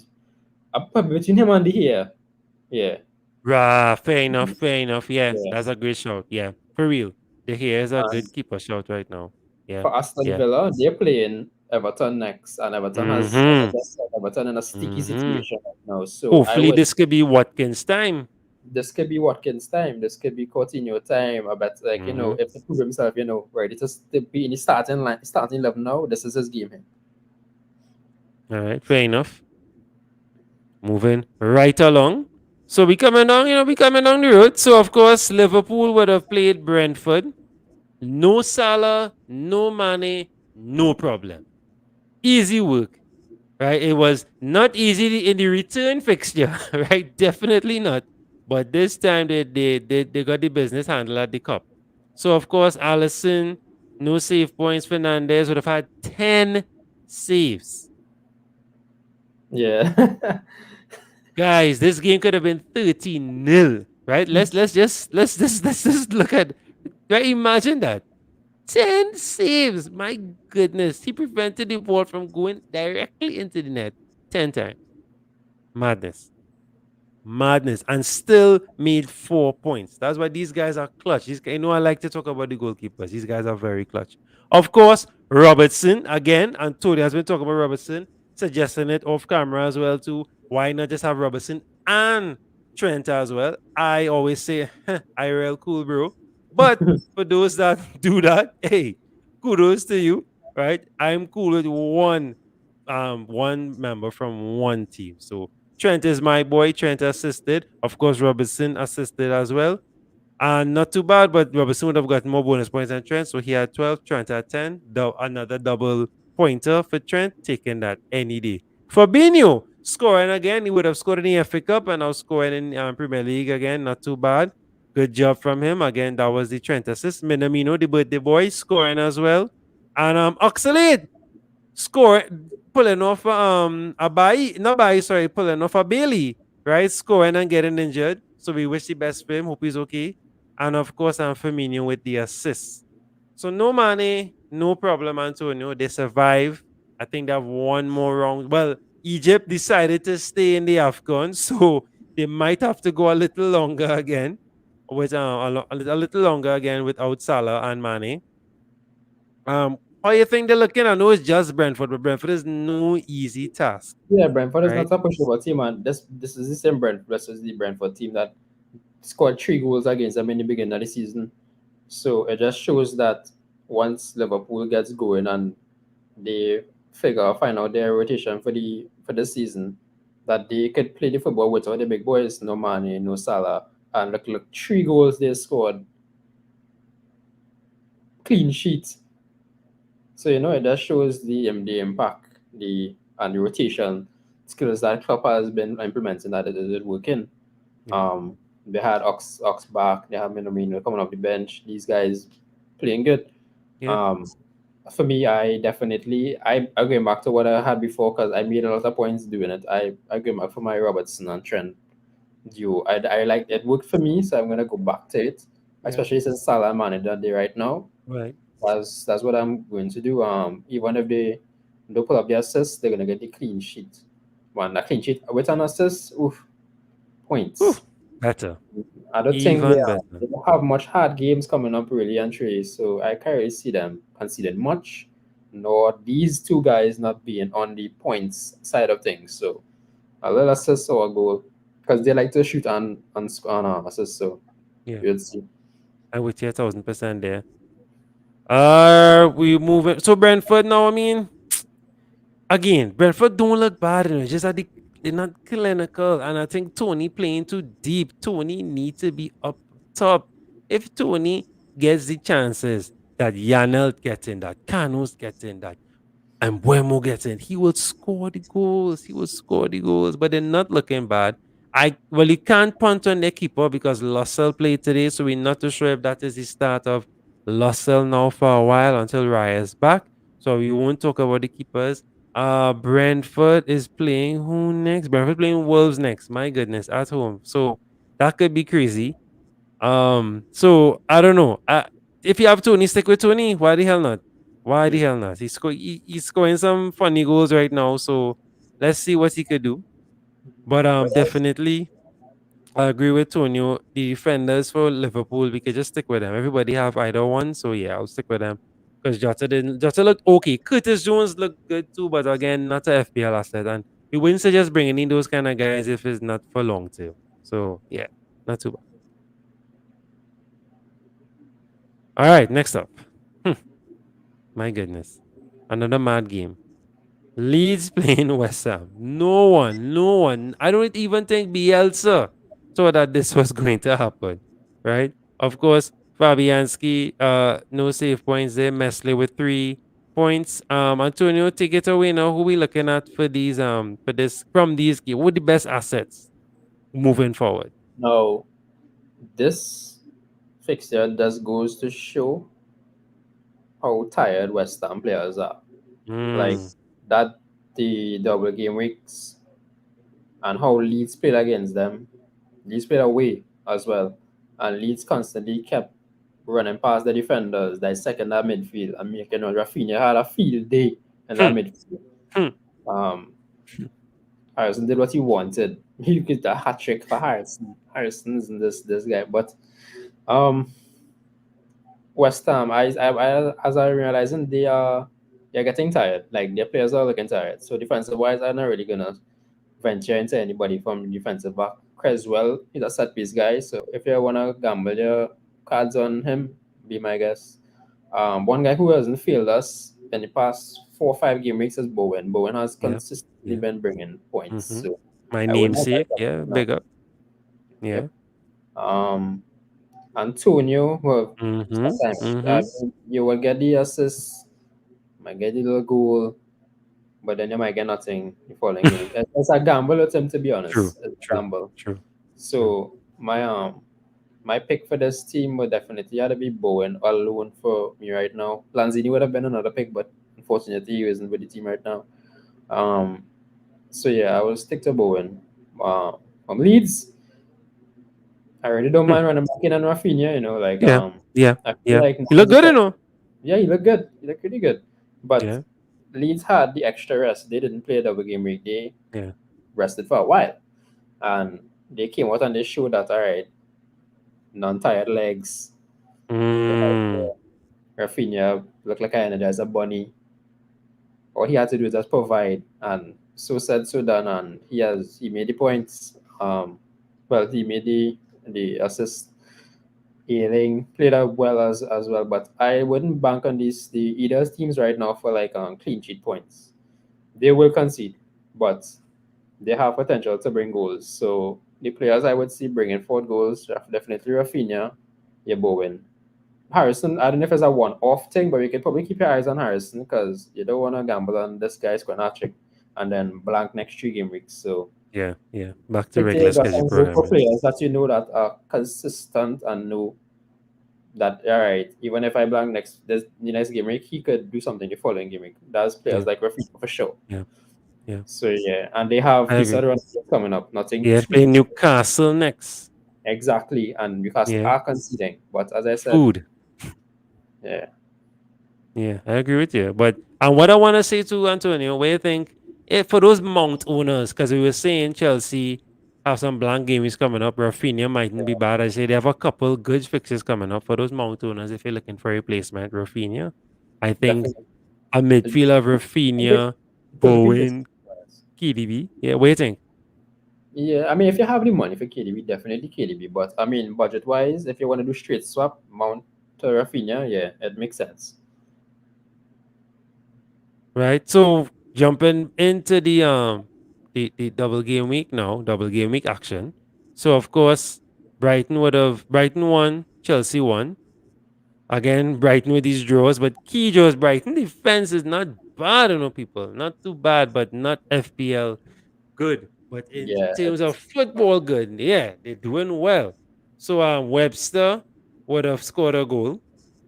probably between him and the here. Yeah, Fair enough, fair enough. Yes, yeah. that's a great shout. Yeah, for real. The here is a good And keeper shout right now. Yeah, for Aston yeah. Villa, they're playing Everton next, and Everton has, as I Mm-hmm. just said, Everton in a sticky Mm-hmm. situation right now. So Hopefully this could be Watkins' time. this could be Watkins' time. This could be Coutinho time. But like Mm-hmm. if he prove himself, ready to be in the starting 11 now. This is his game. All right, fair enough. Moving right along. So we coming down, we coming down the road. So of course, Liverpool would have played Brentford. No Salah, no Mane, no problem. Easy work, right? It was not easy in the return fixture, right? Definitely not. But this time they got the business handled at the cup. So of course, Allison, no save points. Fernandez would have had 10 saves. Yeah. Guys, this game could have been 13-0, right? Let's just look at, right? Imagine that. 10 saves. My goodness. He prevented the ball from going directly into the net 10 times. Madness. Madness. And still made 4 points. That's why these guys are clutch. I like to talk about the goalkeepers. These guys are very clutch. Of course, Robertson, again, and Tony has been talking about Robertson, suggesting it off camera as well too. Why not just have Robertson and Trent as well? I always say, I real cool, bro. But for those that do that, hey, kudos to you, right? I'm cool with one member from one team. So Trent is my boy. Trent assisted. Of course, Robertson assisted as well. And not too bad, but Robertson would have gotten more bonus points than Trent. So he had 12, Trent had 10. Another double pointer for Trent, taking that any day. Fabinho scoring again. He would have scored in the FA Cup and now scoring in Premier League again. Not too bad. Good job from him. Again, that was the Trent assist. Minamino, the birthday boy, scoring as well. And Oxalate score pulling off pulling off a Bailey, right? Scoring and getting injured. So we wish the best for him. Hope he's okay. And of course, I'm Firmino with the assist. So no Mane, no problem, Antonio. They survive. I think they have one more round. Well, Egypt decided to stay in the AFCON, so they might have to go a little longer again with a little longer again without Salah and Mane. How you think they're looking? I know it's just Brentford, but Brentford is no easy task, Yeah, Brentford is right? not a pushover team, and this is the same versus the Brentford team that scored 3 goals against them in the beginning of the season. So it just shows that once Liverpool gets going and they find out their rotation for the season, that they could play the football without the big boys, no Mane, no Salah, and look, 3 goals they scored, clean sheets. So it just shows the impact, and the rotation skills that Klopp has been implementing, that it is working. Yeah. They had Ox back, they have Minamino coming off the bench. These guys playing good. Yeah. For me, I going back to what I had before, because I made a lot of points doing it. I go back for my Robertson and Trent duo. I like it worked for me, so I'm gonna go back to it. Yeah. Especially since Salah and Mane are there right now. Right. That's what I'm going to do. Even if they don't pull up the assist, they're gonna get the clean sheet. One, a clean sheet with an assist, points. Ooh, better. I don't think Even better. they don't have much hard games coming up really and Trey, so I can't really see them conceding much, nor these two guys not being on the points side of things. So a little assist or a goal, because they like to shoot on assist. So Yeah. we'll see. I'm with you 1,000% there. Are we moving? So Brentford now, I mean, again, Brentford don't look bad. It's just that they're not clinical. And I think Tony playing too deep. Tony needs to be up top. If Tony gets the chances that Yanel gets in, that Canos gets in, that and Buemo gets in, he will score the goals. He will score the goals, but they're not looking bad. You can't punt on their keeper because Lussell played today, so we're not too sure if that is the start of Lussell now for a while until Raya's back. So we won't talk about the keepers. Brentford is playing who next? Brentford playing Wolves next. My goodness, at home. So that could be crazy. So I don't know. If you have Tony, stick with Tony. Why the hell not? Why the hell not? He's scoring some funny goals right now. So let's see what he could do. But But definitely I agree with Tonio. The defenders for Liverpool, we could just stick with them. Everybody have either one, so yeah, I'll stick with them. Because Jota looked okay. Curtis Jones looked good too, but again, not a FPL asset. And we wouldn't suggest bringing in those kind of guys if it's not for long term. So yeah, not too bad. All right, next up. My goodness. Another mad game. Leeds playing West Ham. No one. I don't even think Bielsa thought that this was going to happen. Right? Of course, Fabianski, no save points there. Messley with 3 points. Antonio, take it away now. Who we looking at for these for this from these games? What the best assets moving forward? now, this fixture just goes to show how tired West Ham players are. Like Mm, that, the double game weeks and how Leeds played against them. Leeds played away as well, and Leeds constantly kept running past the defenders, dissecting that midfield, and making Rafinha had a field day in that hmm, midfield. hmm. Um, Harrison did what he wanted. He get a hat trick for Harrison. Harrison isn't this guy, but um, West Ham, as I realizing they're getting tired. Like their players are looking tired. So defensive wise, I'm not really gonna venture into anybody from defensive back. Creswell, he's a set piece guy. So if you wanna gamble your cards on him, be my guess. One guy who hasn't failed us in the past 4 or 5 game weeks is Bowen. Bowen has Yeah. consistently Yeah. been bringing points. Mm-hmm. So My I wouldn't have namesake. that. Yeah. No. Big up. Yeah. Yep. Um, Antonio, well, Mm-hmm. sometimes Mm-hmm. you will get the assist, might get the little goal, but then you might get nothing the following game. It's a gamble with him, to be True. honest. It's a True. gamble. True. True. So my pick for this team would definitely have to be Bowen alone for me right now. Lanzini would have been another pick, but unfortunately he isn't with the team right now. Um, so yeah, I will stick to Bowen. From Leeds, I really don't Hmm. mind running back in and Rafinha. Yeah. Yeah. I feel Yeah. like You now look is the good, you time. know. Yeah, he looked good. He looked pretty good. But Yeah. Leeds had the extra rest. They didn't play a double game week. They Yeah. rested for a while, and they came out and they showed that all right, non-tired legs. Mm. Rafinha looked like an energizer bunny. All he had to do is just provide, and so said, so done, and he made the points. He made the assist. Ealing played out well as well, but I wouldn't bank on the either teams right now for like clean sheet points. They will concede, but they have potential to bring goals. So the players I would see bringing forward goals, definitely Rafinha, yeah, Bowen. Harrison, I don't know if it's a one-off thing, but you can probably keep your eyes on Harrison because you don't want to gamble on this guy scoring a trick and then blank next 3 game weeks. So Yeah. Yeah. Back to take regular it schedule and go for programming. players that you know that are consistent and know that all right, even if I blank the next game week, he could do something the following game week. That's Yeah. players like Rafinha for sure. Yeah. Yeah. So yeah, and they have I agree. decent run coming up. Nothing Yeah. too Play Newcastle next. exactly, and Newcastle Yeah. are conceding. But as I said, Food. yeah, Yeah. I agree with you. But and what I want to say to Antonio, what do you think if for those Mount owners, because we were saying Chelsea have some blank games coming up, Rafinha mightn't be bad. I say they have a couple good fixes coming up for those Mount owners if you're looking for a replacement, Rafinha. I think definitely. a midfield of Rafinha, Could be this. Bowen, KDB. Yeah, what do you think? Yeah, I mean, if you have the money for KDB, definitely KDB. But I mean, budget wise, if you want to do straight swap, Mount to Rafinha, yeah, it makes sense. Right. So jumping into the double game week now, double game week action. So of course, Brighton won, Chelsea won. Again, Brighton with these draws, but key draws, Brighton defense is not bad, people. Not too bad, but not FPL good. But in Yeah, terms of it's football good, yeah, they're doing well. So Webster would have scored a goal.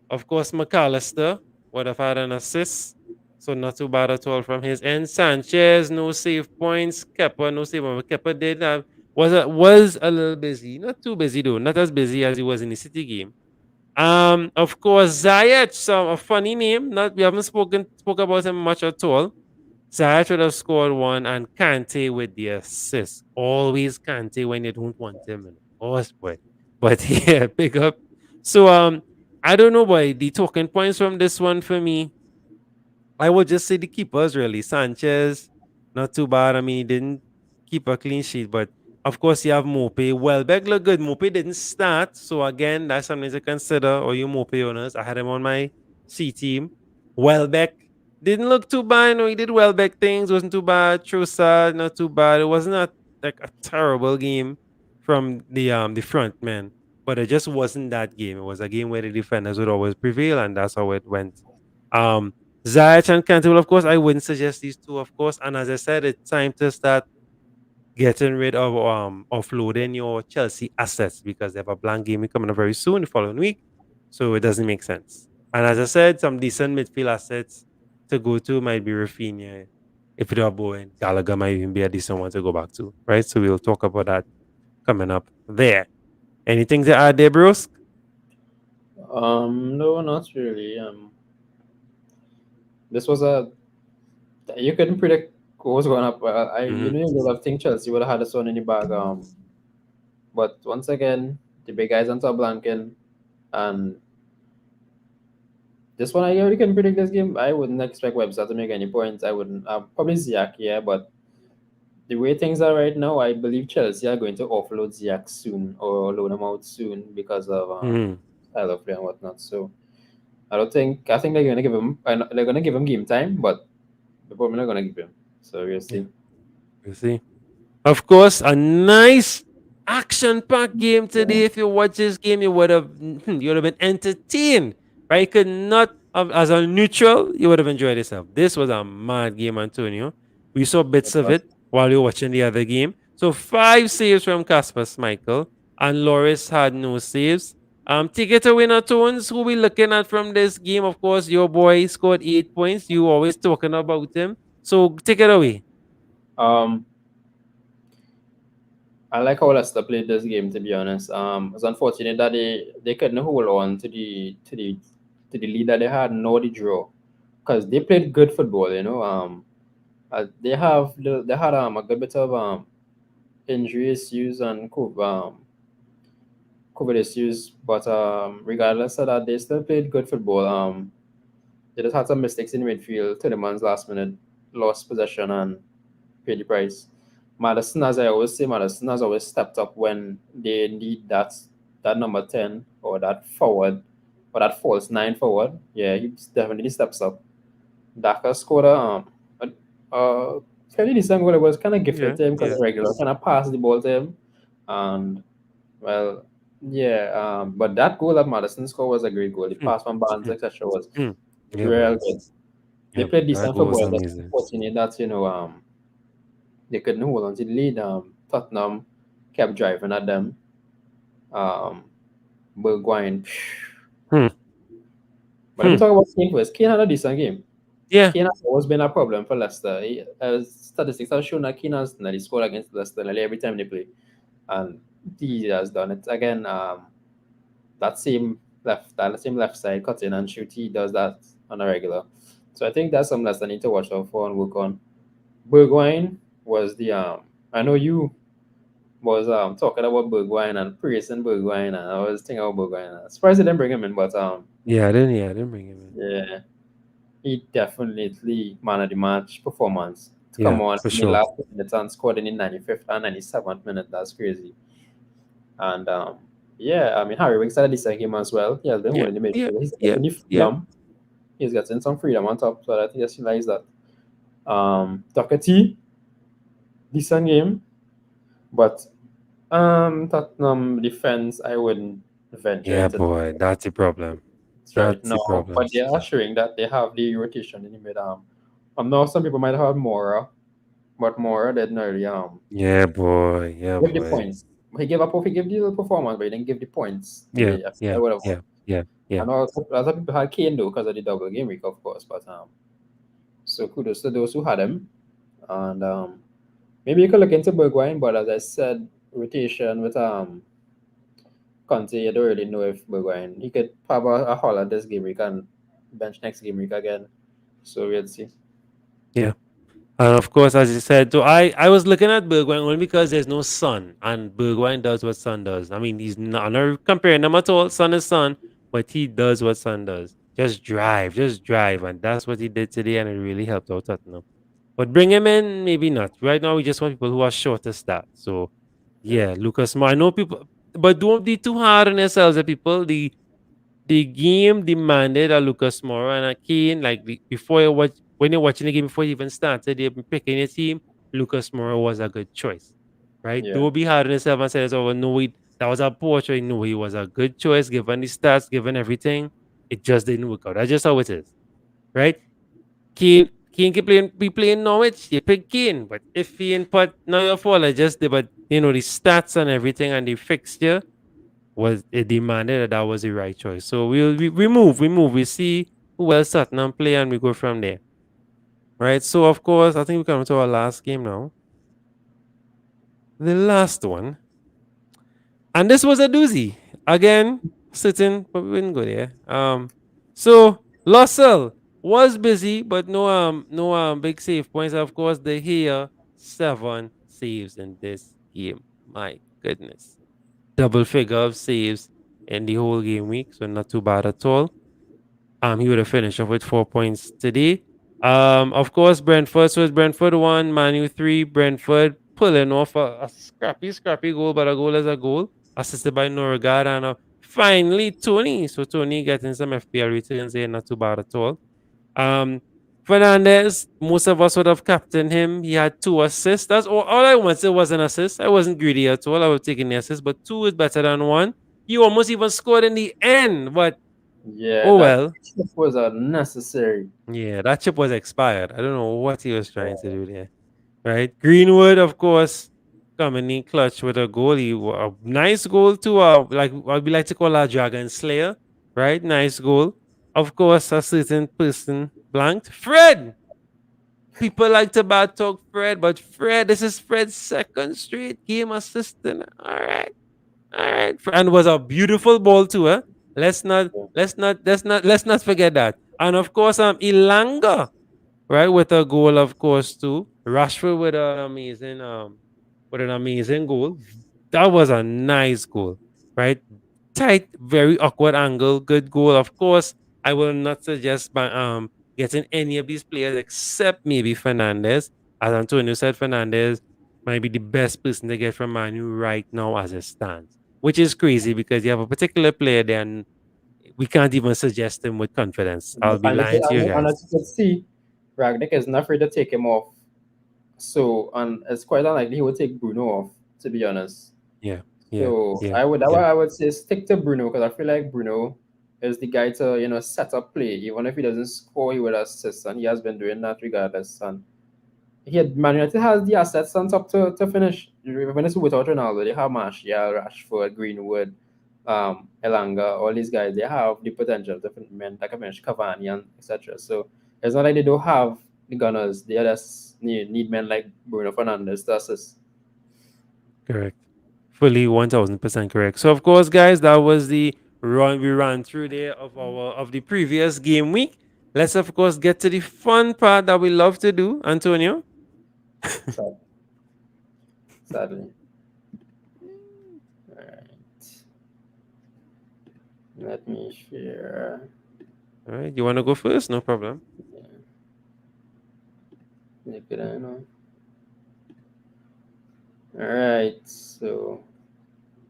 Of course, McAllister would have had an assist. So not too bad at all from his end. Sanchez, no save points. Kepa, no save points. Kepa did have was a little busy. Not too busy though. Not as busy as he was in the City game. Of course, Ziyech, some a funny name. Not we haven't spoke about him much at all. Ziyech would have scored one, and Kante with the assist. Always Kante when you don't want him, Always, but yeah, pick up. So I don't know, boy. The talking points from this one for me, I would just say the keepers really. Sanchez, not too bad. I mean, he didn't keep a clean sheet, but of course you have Mope. Welbeck looked good. Mope didn't start, so again, that's something to consider. Or you Mope owners, I had him on my C team. Welbeck didn't look too bad. He did Welbeck things. Wasn't too bad. Trossard, not too bad. It was not like a terrible game from the front man, but it just wasn't that game. It was a game where the defenders would always prevail, and that's how it went. Um, Ziyech and Kante, well, of course, I wouldn't suggest these two, of course. And as I said, it's time to start getting rid of offloading your Chelsea assets because they have a blank game coming up very soon, the following week. So it doesn't make sense. And as I said, some decent midfield assets to go to might be Rafinha. If you're Bowen, Gallagher might even be a decent one to go back to, right? So we'll talk about that coming up there. Anything to add there, Bruce? no, not really. This was a you couldn't predict what was going up. Mm-hmm. You would have think Chelsea would have had this one in the bag. But once again, the big guys on top blanking, and this one I already can predict this game. I wouldn't expect Webster to make any points. I wouldn't. Probably Ziyech, yeah, but the way things are right now, I believe Chelsea are going to offload Ziyech soon or loan him out soon because of Mm-hmm. style of play and whatnot. So I don't think. I think they're going to give him. They're going to give him game time, but they're probably not going to give him. So we'll see. You see? Of course, a nice action-packed game today. If you watch this game, you would have been entertained. Right? You could not have, as a neutral, you would have enjoyed yourself. This was a mad game, Antonio. We saw bits of it while you were watching the other game. So 5 saves from Casper Schmeichel, and Loris had no saves. Take it away, Tones. Who we looking at from this game? Of course, your boy scored 8 points. You always talking about him. So take it away. Um, I like how Leicester played this game. To be honest, it's unfortunate that they couldn't hold on to the lead that they had, nor the draw, because they played good football. They had a good bit of injury issues and COVID issues, but regardless of that, they still played good football. They just had some mistakes in midfield. Tillemans last minute lost possession and paid the price. Madison, as I always say, Madison has always stepped up when they need that number 10 or that forward or that false 9 forward. Yeah, he definitely steps up. Daka scored a fairly decent goal. It was kind of gifted to him because regular kind of passed the ball to him. And, well, yeah, but that goal that Madison scored was a great goal. The pass from Barnes, etc., was real good. They played decent football. Just unfortunate that, they couldn't hold on to the lead. Tottenham kept driving at them. Bergwijn. But let me talk about Kane first. Kane had a decent game. Yeah. Kane has always been a problem for Leicester. Statistics have shown that Kane has nearly scored against Leicester nearly every time they play. And he has done it. Again, that same left side, cut in and shoot, he does that on a regular. So I think that's something Leicester need to watch out for and work on. Bergwijn was I know you was talking about Bergwijn and praising Bergwijn, and I was thinking about Bergwijn. I'm surprised they didn't bring him in, but I didn't bring him in. Yeah, he definitely man of the match performance. to come Yeah, on for in the sure. last minutes and scored in the 95th and 97th minute. That's crazy. And yeah, I mean, Harry Winks had a decent game as well. He has been Yeah, holding the yeah, midfield. He's yeah, getting the yeah. freedom. He's getting some freedom on top. So I think just realize that. Doherty, decent game. But Tottenham defense, I wouldn't venture Yeah, into boy, that's the problem. right That's the now. But problem. they are showing that they have the rotation in the mid. I know some people might have Mora, but Mora didn't really Yeah, boy. Yeah, give the boy. points. He gave the little performance, but he didn't give the points Yeah, today. I yeah, would have. yeah, yeah, I yeah. know a lot of people had Kane though because of the double game week, of course. But so kudos to those who had him. And maybe you could look into Bergwijn, but as I said, rotation with Conte, you don't really know if Bergwijn he could have a haul at this game week and bench next game week again. So we'll see. Yeah. And of course, as you said, so I was looking at Bergwijn only because there's no Son, and Bergwijn does what Son does. I mean, he's not, I'm not comparing them at all. Son is Son, but he does what Son does. Just drive, and that's what he did today, and it really helped out Tottenham. But bring him in, maybe not. Right now, we just want people who are shorter stats. So, Yeah. yeah, Lucas Moura. I know people, but don't be too hard on yourselves, people. The game demanded a Lucas Moura and a Kane. Like before you watch, when you're watching the game before you even started, you've been picking your team. Lucas Moura was a good choice, right? Yeah. Don't be hard on yourself and say, "Oh no, that was a poor choice." No, he was a good choice given the stats, given everything. It just didn't work out. That's just how it is, right? Kane can be playing Norwich. You pick Kane, but if he input, not your fault. I just did, but the stats and everything and the fixture was it demanded that was the right choice. So we move. We see who else Tottenham play and we go from there. Right. So of course, I think we come to our last game now. The last one. And this was a doozy. Again, sitting, but we didn't go there. So Lossell was busy, but no big save points. Of course, the here 7 saves in this game. My goodness. Double figure of saves in the whole game week, so not too bad at all. He would have finished off with 4 points today. Of course, Brentford. So it's Brentford 1, Manu 3. Brentford pulling off a scrappy goal, but a goal is a goal. Assisted by Norgard and finally Tony. So Tony getting some FPL returns here, not too bad at all. Um, Fernandez, most of us would have captained him. He had 2 assists. That's all I wanted was an assist. I wasn't greedy at all. I was taking the assist, but 2 is better than 1. He almost even scored in the end, but Yeah, oh that well. was unnecessary. Yeah, that chip was expired. I don't know what he was trying to do there. Right? Greenwood, of course, coming in clutch with a goal. A nice goal too. Like what we like to call a dragon slayer. Right? Nice goal. Of course, a certain person blanked. Fred! People like to bad talk Fred, but Fred, this is Fred's second straight game assistant. All right. All right. And was a beautiful ball too, huh? Let's not forget that. And of course, Ilanga, right, with a goal, of course, too. Rashford with an amazing goal. That was a nice goal, right? Tight, very awkward angle, good goal. Of course, I will not suggest getting any of these players except maybe Fernandez. As Antonio said, Fernandez might be the best person to get from Manu right now as it stands, which is crazy because you have a particular player there and we can't even suggest him with confidence. I'll be lying to you And guys. as you can see, Ragnick is not afraid to take him off. So, and it's quite unlikely he would take Bruno off, to be honest. Yeah, yeah, So yeah, I yeah. would say stick to Bruno because I feel like Bruno is the guy to set up play. Even if he doesn't score, he will assist, and he has been doing that regardless. And Man United has the assets on top to finish. When it's without Ronaldo, they have Martial, Rashford, Greenwood, Elanga, all these guys. They have the potential to men like I mentioned, Cavani and etc. So it's not like they don't have the gunners. They just need men like Bruno Fernandes to assist. Correct. Fully 1000% correct. So of course, guys, that was the run we ran through there of the previous game week. Let's of course get to the fun part that we love to do, Antonio. Sad- Sadly. All right. Let me share All right, you want to go first? No problem. the could, I know. All right, so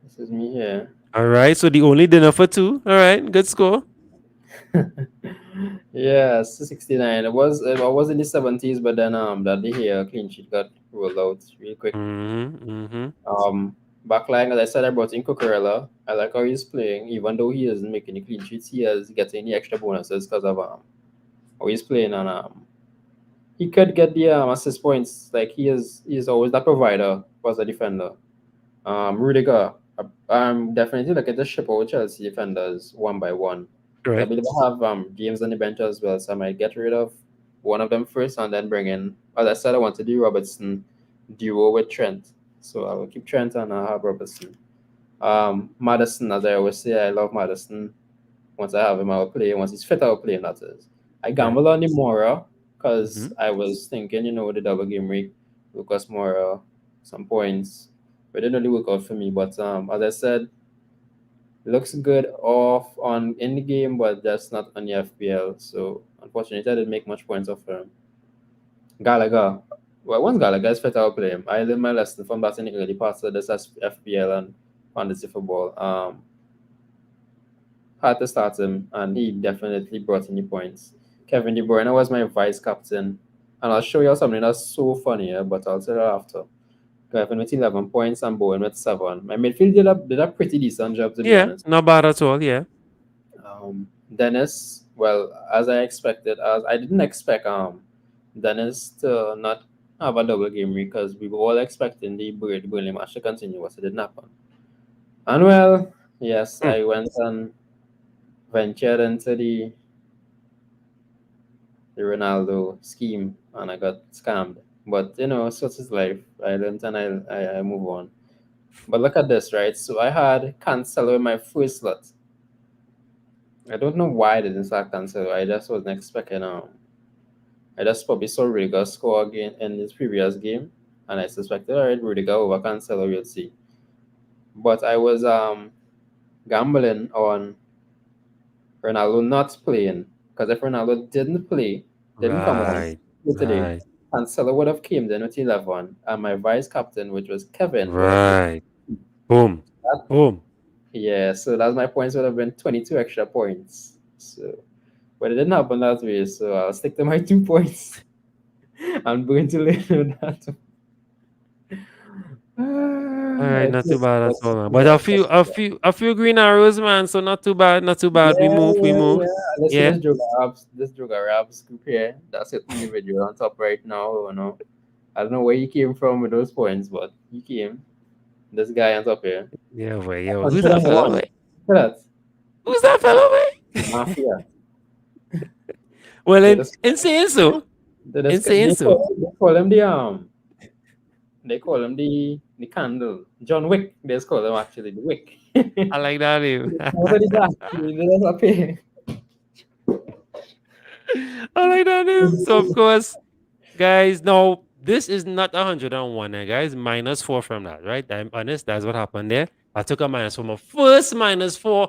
this is me here. All right. So the only dinner for two. All right. Good score. Yeah, 69. I was in the 70s, but then that day here clean sheet got rolled out real quick. Mm-hmm. Mm-hmm. Backline, as I said, I brought in Cucurella. I like how he's playing, even though he isn't making the clean sheets. He is getting the extra bonuses because of how he's playing, and he could get the assist points. Like he's always that provider as a defender. Rudiger, I'm definitely looking to ship out Chelsea defenders one by one. I Correct. believe I have James on the bench as well, so I might get rid of one of them first and then bring in. As I said, I want to do Robertson duo with Trent, so I will keep Trent and I have Robertson. Madison, as I always say, I love Madison. Once I have him, I will play. Once he's fit, I will play him. That is. I Right. gamble on the Mora because Mm-hmm. I was thinking, the double game week, Lucas Mora, some points. But it didn't really work out for me. But as I said, looks good off on in the game, but just not on the FPL. So unfortunately, I didn't make much points off him. Gallagher. Well, once Gallagher is fit, I'll play him. I learned my lesson from that in the early parts of this FPL and fantasy football. Had to start him, and he definitely brought in the points. Kevin De Bruyne was my vice captain, and I'll show you something that's so funny, but I'll tell you after. Kevin with 11 points and Bowen with 7. My midfield did a pretty decent job, to be Yeah. honest. Not bad at all. Yeah. Dennis, well, as I expected, as I didn't expect Dennis to not have a double game week because we were all expecting the Burnley match to continue, but it didn't happen. And well, yes, Hmm. I went and ventured into the Ronaldo scheme and I got scammed. But such is life. I learned and I move on. But look at this, right? So I had Cancelo in my first slot. I don't know why I didn't start Cancelo. I just wasn't expecting I just probably saw Rudiger score again in his previous game and I suspected alright Rudiger over Cancelo, we'll see. But I was gambling on Ronaldo not playing because if Ronaldo didn't come on Right. today, Right. Cancelo would have came in with 11, and my vice captain, which was Kevin, would have been Right. Boom. that. Boom. Yeah, so that's my points would have been 22 extra points. So, but it didn't happen that way, so I'll stick to my 2 points. I'm going to learn that. All right, not too bad at all, man. But Yeah, a few green arrows, man. So not too bad, not too bad. We yeah, move, we yeah, move. yeah. Let's see Yeah. this Joga Rabs group here. That's it individual on top right now. I don't know where he came from with those points, but he came. This guy on top here. Yeah, boy. Yeah. Who's that fella, 101. boy? Look at that. Who's that fella, boy? Mafia. Well, They just, in saying so, in saying so, they call him the candle. John Wick, they just call him actually the Wick. I like that name. Nobody that. They just appear. I like that name. So of course, guys, no, this is not 101, guys. -4 from that, right? I'm honest. That's what happened there. I took a minus from my first -4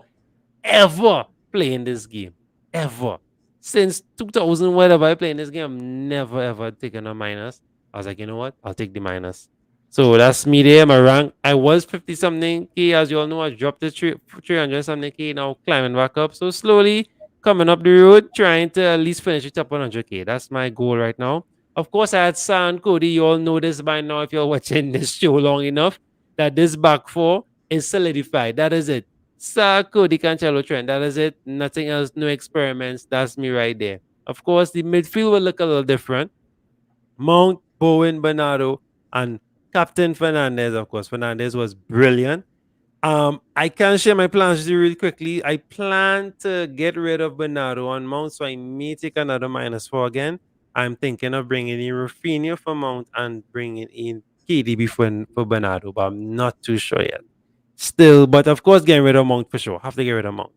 ever playing this game. Ever. Since 2000, whatever I play in this game, I've never ever taken a minus. I was like, you know what? I'll take the minus. So that's me there. My rank, I was 50 something K. As you all know, I dropped to 300 something K. Now climbing back up. So slowly coming up the road, trying to at least finish it up 100K. That's my goal right now. Of course, I had San Cody. You all know this by now if you're watching this show long enough, that this back four is solidified. That is it. Cody Cancelo Trent. That is it. Nothing else. No experiments. That's me right there. Of course, the midfield will look a little different. Mount, Bowen, Bernardo, and Captain Fernandez. Of course, Fernandez was brilliant. I can share my plans with you really quickly. I plan to get rid of Bernardo on Mount, so I may take another -4 again. I'm thinking of bringing in Rafinha for Mount and bringing in KDB for Bernardo, but I'm not too sure yet. Still, but of course, getting rid of Mount for sure. Have to get rid of Mount.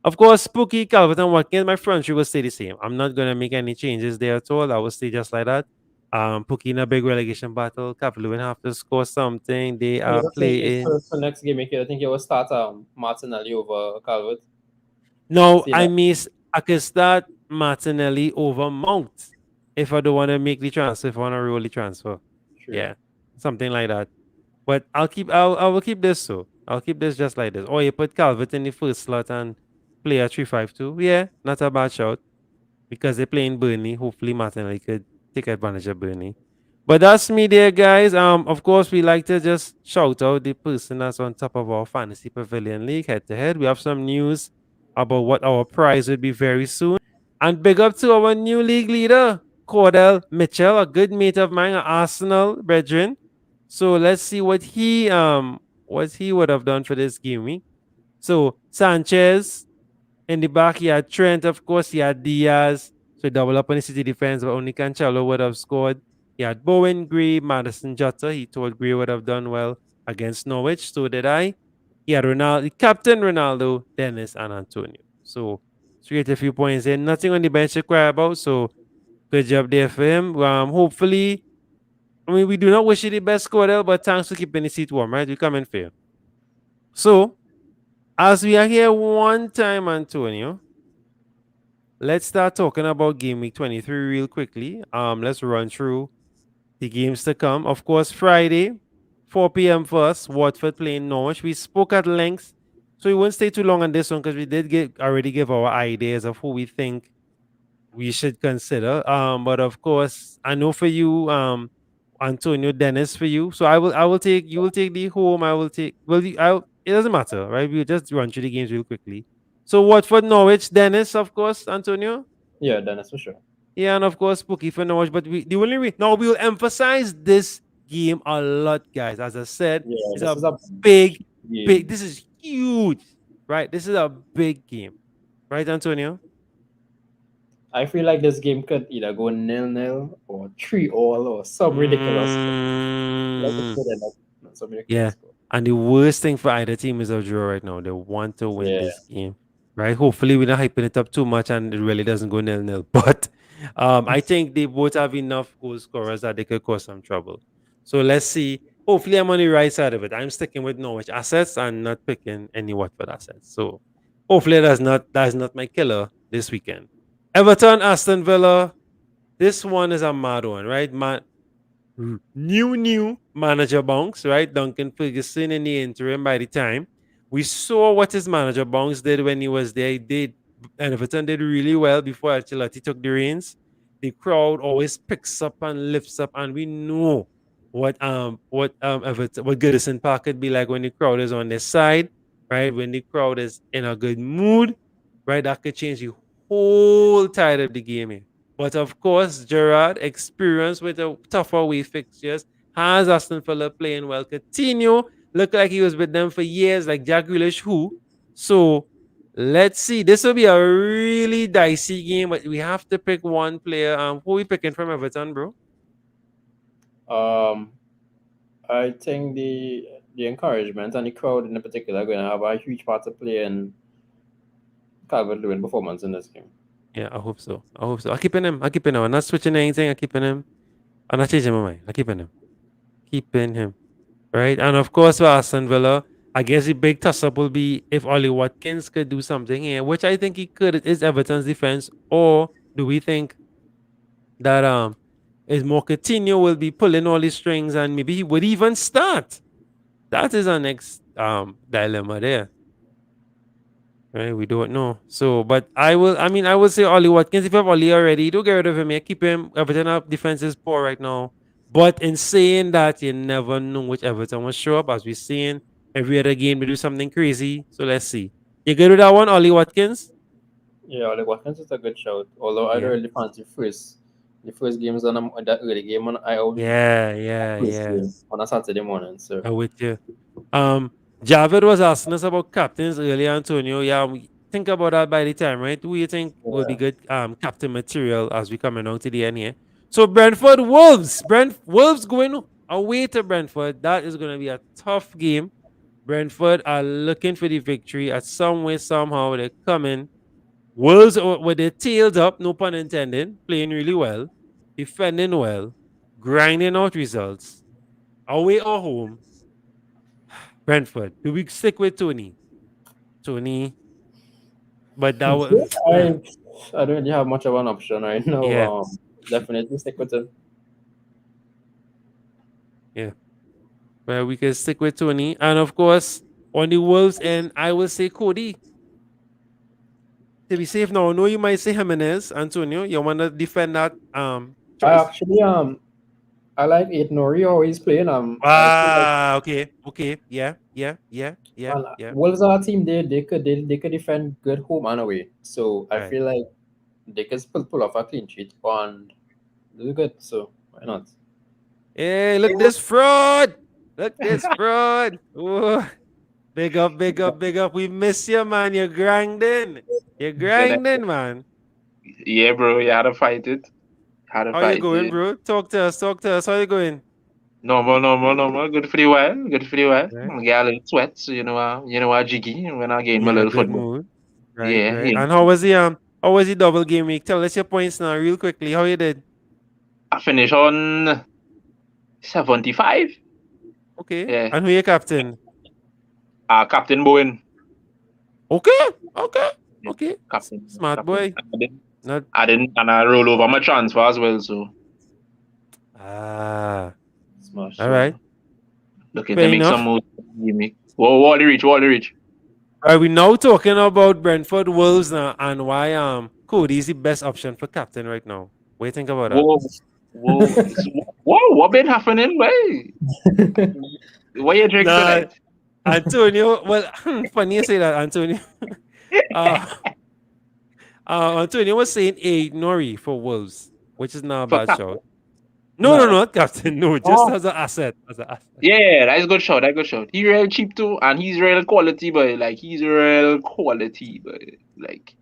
Of course, Spooky, Calvert, and Watkins, my front three will stay the same. I'm not going to make any changes there at all. I will stay just like that. Pookie in a big relegation battle. Calvert have to score something. They are playing. For next game, I think you will start Martinelli over Calvert. No, See I that? miss. I can start Martinelli over Mount if I don't want to make the transfer, if I want to roll the transfer. True. Yeah, something like that. But I will keep this so. I'll keep this just like this. Or you put Calvert in the first slot and play a 3-5-2. Yeah, not a bad shout. Because they're playing Burnley. Hopefully Martinelli could take advantage of Burnley. But that's me there, guys. Of course, we like to just shout out the person that's on top of our Fantasy Pavilion League head to head. We have some news about what our prize will be very soon. And big up to our new league leader, Cordell Mitchell, a good mate of mine, an Arsenal brethren. So let's see what he would have done for this game week. So Sanchez in the back, he had Trent, of course, he had Diaz. So double up on the City defense, but only Cancelo would have scored. He had Bowen, Gray, Madison Jota. He told Gray would have done well against Norwich. So did I. He had Ronaldo, Captain Ronaldo, Dennis, and Antonio. So straight a few points in. Nothing on the bench to cry about. So good job there for him. Hopefully, I mean, we do not wish you the best, Cordell, but thanks for keeping the seat warm, right? We come in fair. So, as we are here one time, Antonio, let's start talking about game week 23 real quickly. Let's run through the games to come. Of course, Friday, 4 p.m. for us, Watford playing Norwich. We spoke at length, so we won't stay too long on this one because we did already give our ideas of who we think we should consider. But of course, I know for you, Antonio, Dennis for you. So I will take you will take the home. I will take it doesn't matter, right? We'll just run through the games real quickly. So Watford, Norwich, Dennis, of course, Antonio. Yeah, Dennis for sure. Yeah, and of course, Pookie for Norwich. But the only now we'll emphasize this game a lot, guys. As I said, Yeah, it's this is a big. game. This is huge, right? This is a big game, right, Antonio? I feel like this game could either go 0-0 or 3-all or some ridiculous score. Like Mm, it could end up some ridiculous yeah. score. And the worst thing for either team is a draw right now. They want to win Yeah. this game, right? Hopefully, we're not hyping it up too much and it really doesn't go 0-0. But I think they both have enough goal scorers that they could cause some trouble. So let's see. Hopefully, I'm on the right side of it. I'm sticking with Norwich assets and not picking any Watford assets. So hopefully, that's not my killer this weekend. Everton, Aston Villa. This one is a mad one, right? New manager bounce, right? Duncan Ferguson in the interim by the time. We saw what his manager bounce did when he was there. And Everton did really well before Ancelotti took the reins. The crowd always picks up and lifts up, and we know what Everton, what Goodison Park could be like when the crowd is on their side, right? When the crowd is in a good mood, right? That could change the whole tide of the game here. But of course, Gerard, experience with a tougher away fixtures, has Aston Villa playing well. Coutinho looked like he was with them for years, like Jack Grealish, who. So let's see. This will be a really dicey game, but we have to pick one player. Who are we picking from Everton, bro? I think the encouragement and the crowd in particular are going to have a huge part to play in Calvert-Lewin performance in this game. Yeah, I hope so. I hope so. I'm keeping him. I'm not switching anything. I'm keeping him. I'm not changing my mind. I'm keeping him. Keeping him. Right? And of course, for Aston Villa, I guess the big toss up will be if Ollie Watkins could do something here, which I think he could. Is Everton's defense, or do we think that is more Coutinho will be pulling all the strings and maybe he would even start? That is our next dilemma there. Right, we don't know. So, but I will say Ollie Watkins. If you have Ollie already, don't get rid of him. Yeah, keep him. Everton up defense is poor right now. But in saying that, you never know which Everton will show up. As we're seeing every other game, they do something crazy. So let's see. You good with that one, Ollie Watkins? Yeah, Ollie Watkins is a good shout. Although I don't really fancy the first games on that early game on Yeah. on a Saturday morning. So I'm with you. Javid was asking us about captains earlier, Antonio. Yeah, think about that by the time, right? Who you think will be good captain material as we coming down to the end here? So Brentford Wolves. Wolves going away to Brentford. That is going to be a tough game. Brentford are looking for the victory at some way, somehow. They're coming. Wolves with their tails up, no pun intended, playing really well, defending well, grinding out results. Away or home, Brentford. Do we stick with Tony? But that was I don't really have much of an option right now. yeah. definitely stick with him. Well, we can stick with Tony. And of course, on the Wolves end, I will say Cody. To be safe now, I know you might say Jimenez, Antonio. You want to defend that I choice? actually I like Eight Nori always playing. I feel like Okay. Yeah. Wolves are a team they could defend good home and away. So I Right. feel like they can pull off a clean sheet and do good. So why not? Hey, look this fraud. Look this fraud. Ooh, big up. We miss you, man. You're grinding. You're grinding, man. Yeah, bro, you had to fight it. Had to How you fight going, it. bro? Talk to us. How you going? Normal. Good for the while. Good for the while. Right. Get a little sweat, so you know, jiggy when I gain You my in a little good football. mood. Right. Yeah, yeah. And how was the double game week? Tell us your points now, real quickly. How you did? I finished on 75. Okay. Yeah. And who your captain? Captain Bowen. Okay. Smart boy. Not And I roll over my transfer as well, so Smash. all right. looking Fair to make some enough. moves. Whoa, Wally Rich. Are we now talking about Brentford Wolves now and why Cody is the best option for captain right now? What do you think about that? Whoa, what been happening, boy? What you drink Nah, tonight? Antonio. Well, funny you say that, Antonio. Antonio was saying a Nori for Wolves, which is not a For bad captain. shout. No, not captain. No, just Oh. as an asset. Yeah, that's a good shot. He real cheap too, and he's real quality, but he's real quality, but like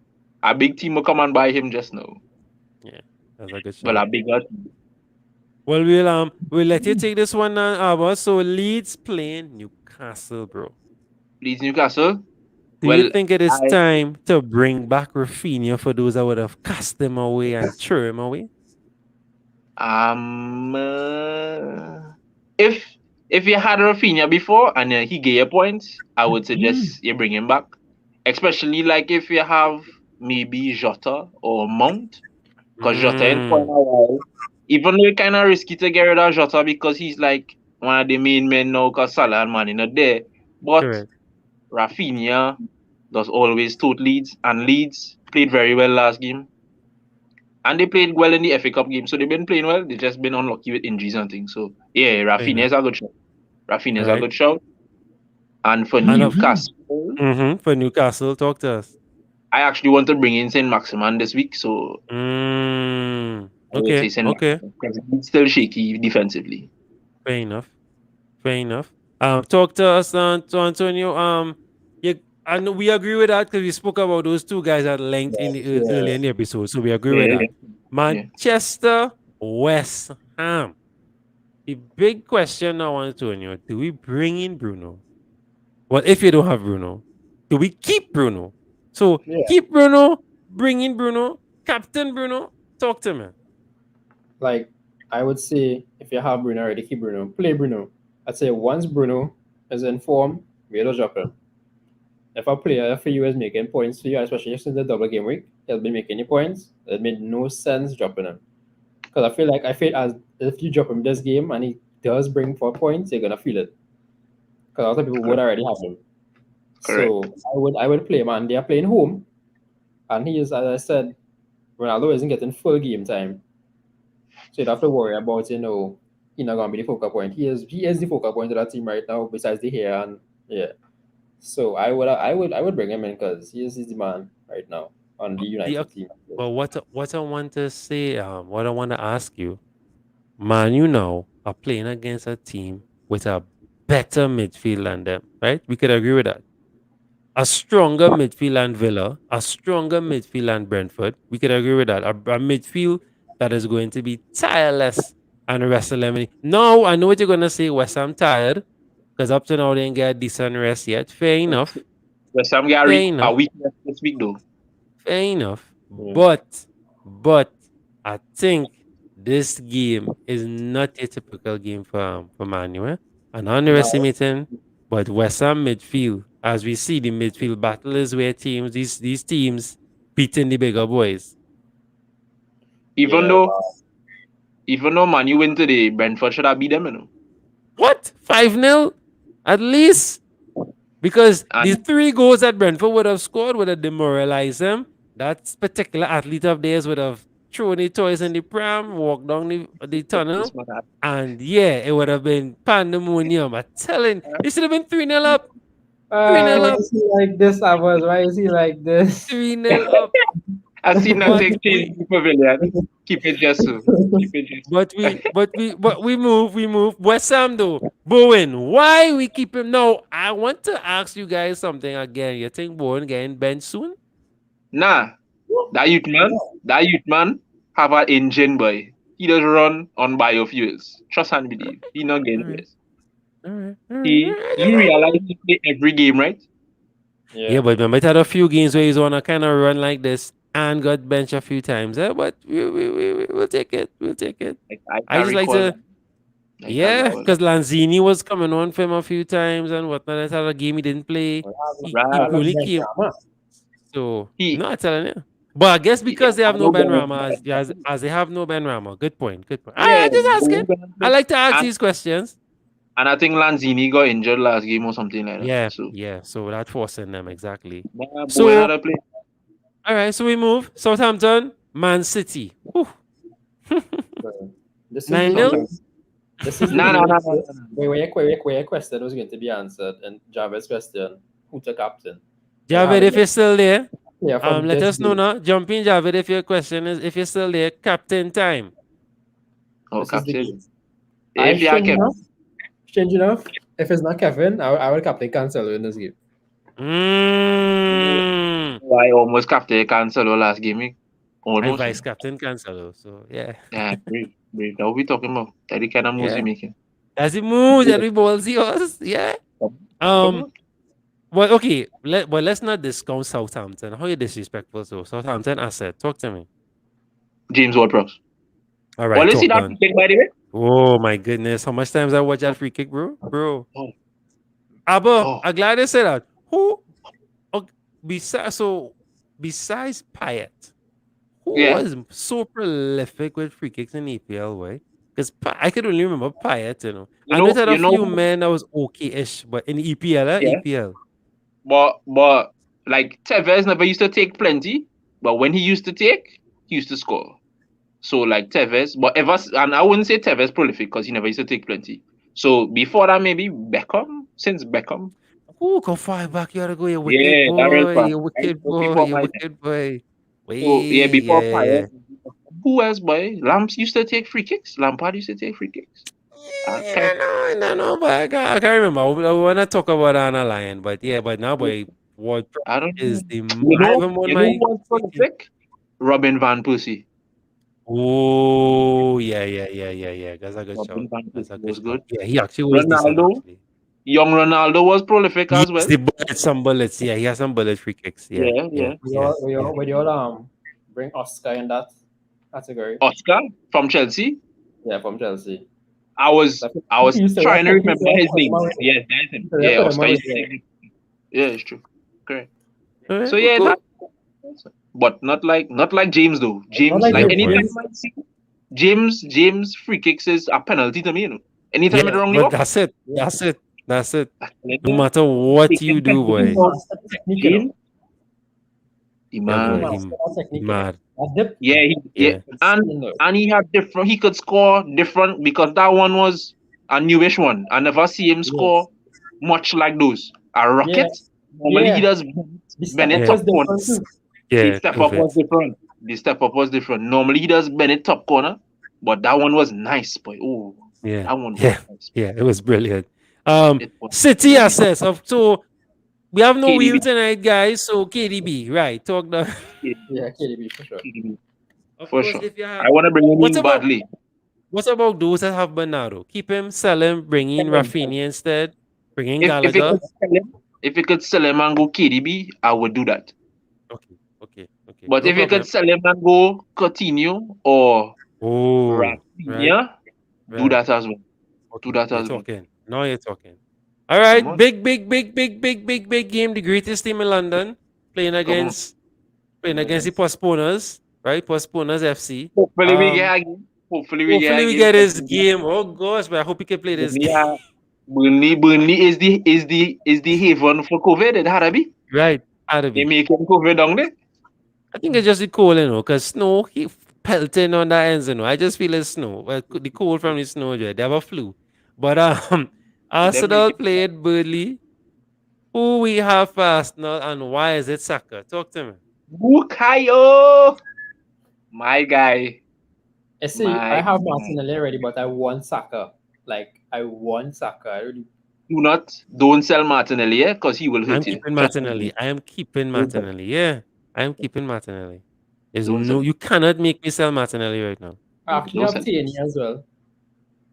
a big team will come and buy him just now. Yeah, that's a good Well, shout. a bigger team. Well, we'll let you take this one now, so Leeds playing Newcastle, bro. Leeds Newcastle. Do you think it is time to bring back Rafinha for those that would have cast him away and threw him away? If you had Rafinha before and he gave you points, I would suggest you bring him back. Especially like if you have maybe Jota or Mount, because Jota in for a while. Even though it's kind of risky to get rid of Jota because he's like one of the main men now because Salah and Mane not there. But Correct. Rafinha does always tote Leeds, and Leeds played very well last game. And they played well in the FA Cup game, so they've been playing well. They've just been unlucky with injuries and things. So yeah, Rafinha is a good shout. A good shout. And for Newcastle, for Newcastle, talk to us. I actually want to bring in Saint Maximin this week, so okay. Because he's still shaky defensively. Fair enough. Talk to us, Antonio. I know we agree with that because we spoke about those two guys at length earlier in the episode, so we agree with that. Manchester, West Ham. The big question now, Antonio: do we bring in Bruno? Well, if you don't have Bruno, do we keep Bruno? So keep Bruno, bring in Bruno, captain Bruno. Talk to me. Like I would say, if you have Bruno already, keep Bruno. Play Bruno. I'd say once Bruno is in form, we'll drop him. If a player for you is making points for you, especially since the double game week, he'll be making you points. It made no sense dropping him. Because I feel as if you drop him this game and he does bring 4 points, you're gonna feel it. Because a lot of people would already have him. Correct. So I would play him, and they are playing home. And he is, as I said, Ronaldo isn't getting full game time. So you don't have to worry about, he's not gonna be the focal point. He is the focal point of that team right now, besides the hair and yeah. So I would bring him in because he's the man right now on the United team. Well, what I want to say, what I want to ask you, Man, you now are playing against a team with a better midfield than them, right? We could agree with that. A stronger midfield than Villa, a stronger midfield than Brentford. We could agree with that. A midfield that is going to be tireless and wrestle them. No, I know what you're going to say. West Ham tired because up to now they didn't get a decent rest yet. Fair enough. West Ham got a weakness this week though. Fair enough. But I think this game is not a typical game for Manuel. I'm not underestimating, but West Ham midfield, as we see, the midfield battle is where these teams beating the bigger boys. Even though Even though Man U win today, Brentford should have beat them, you know. What? 5-0? At least? Because And- the 3 goals that Brentford would have scored would have demoralized them. That particular athlete of theirs would have thrown the toys in the pram, walked down the tunnel, and yeah, it would have been pandemonium. I'm telling you, it should have been 3-0 up. 3-0 Why up. is he like this, Abbas? Why is he like this? 3-0 up. I've seen But nothing change the pavilion. Keep it just so. Keep it just But we move. West Ham though. Bowen, why we keep him now? I want to ask you guys something again. You think Bowen getting benched soon? Nah. That youth man have an engine, boy. He does run on biofuels. Trust and believe. He not getting this. You realize he play every game, right? Yeah, but remember, it had a few games where he's on a kind of run like this and got benched a few times. But we'll take it. We'll take it. I just like to. Yeah, because Lanzini was coming on for him a few times and whatnot. That other game he didn't play. He really came. So, no, I'm telling you. But I guess because they have no Ben Rama, as they have no Ben Rama. Good point. Good point. I'm just asking. I like to ask these questions. And I think Lanzini got injured last game or something like that. Yeah, So, yeah. So that's forcing them exactly. so another play. All right, so we move. Southampton, Man City. Whew. This is 9-0? This is No. Where your question was going to be answered, and Javed's question: who the captain? Javed, if you're still there, Yeah, let us know now. Jump in, Javed, if your question is if you're still there. Captain time. Oh, This is the captain. game. If you are Kevin, Strange enough, if it's not Kevin, I will captain Cancelo in this game. I almost captain Cancelo last game. I Almost. vice captain Cancelo. So yeah. Yeah, brave. That what we talking about. That the kind of moves Yeah. he making. That's the move that we ballsy us. Yeah. Well, okay. Let's not discount Southampton. How you disrespectful so Southampton asset. Talk to me. James Ward-Prowse. All right. Well, let's see talk that done. kick, by the way. Oh my goodness. How much times I watch that free kick, bro? Oh. Abba, Oh. I'm glad they said that. Who besides Payet, who Yeah. was so prolific with free kicks in EPL way? Because I could only remember Payet, you know. I know that a few men that was okay-ish, but in EPL, Yeah. EPL. But like Tevez never used to take plenty, but when he used to take, he used to score. So like Tevez, and I wouldn't say Tevez prolific because he never used to take plenty. So before that, maybe Beckham, since Beckham. Ooh, go far back, you gotta go, you wicked Yeah, that is boy, far. you wicked Before boy, you my wicked boy. Wait, So yeah, before yeah. Payet, who else, boy? Lamps used to take free kicks. Lampard used to take free kicks. I know, but I can't remember. I want to talk about Anna Lion, but now, boy, what I don't is know. the I haven't won You know my who was prolific? Robin Van Persie. Oh, yeah. That's a good Robin shot. Van That's a Persie good was shot. good. Yeah, he actually was decent, Ronaldo, actually. young Ronaldo was prolific as well. Some bullets. Yeah, he has some bullet free kicks. Yeah. We all bring Oscar in that category. Oscar from Chelsea. Yeah, from Chelsea. I was trying to remember his name. Yes, that's him. Yeah, Oscar. Yeah, it's true. Correct. Alright, So yeah, cool. but not like James though. James like like James. anytime I see James free kicks is a penalty to me, you know. Anytime it wrong, but that's it. No matter what you do, boy. Mad. Yeah. And he had different. He could score different because that one was a newish one. I never see him score much like those. A rocket. Normally he does Bennett top corner. The step up was different. Normally he does Bennett top corner, but that one was nice, boy. Oh, that one was nice. Yeah, it was brilliant. City assess of so we have no KDB. wheel tonight, guys. So KDB, right? Talk now. Yeah, KDB for sure. Of For course, sure. if you have, I want to bring him in badly. What about those that have Bernardo? Keep him, sell him, bring in Rafinha instead, bring in Gallagher. If you could sell him and go KDB, I would do that. Okay. But No if you problem. could sell him and go Coutinho or Rafinha, do that as well. Do that as well. Now you're talking. All right, big game. The greatest team in London playing against the postponers, right? Postponers FC. Hopefully we get again. Hopefully we get his game. Oh gosh, but I hope he can play this game. Burnley is the haven for COVID. It had to be. Right, had to They be. make him COVID down there. I think it's just the cold, because snow he pelting on that ends, I just feel it's snow. Well, the cold from the snow, yeah, they have a flu. But Arsenal played Burnley. Who we have for Arsenal and why is it Saka? Talk to me. Bukayo, my guy. See, I have Martinelli already, but I want Saka. Like, I want Saka. I really Don't sell Martinelli, because he will hurt you. I am keeping Martinelli. Yeah, I am keeping Martinelli. You cannot make me sell Martinelli right now. I actually have Tierney as well.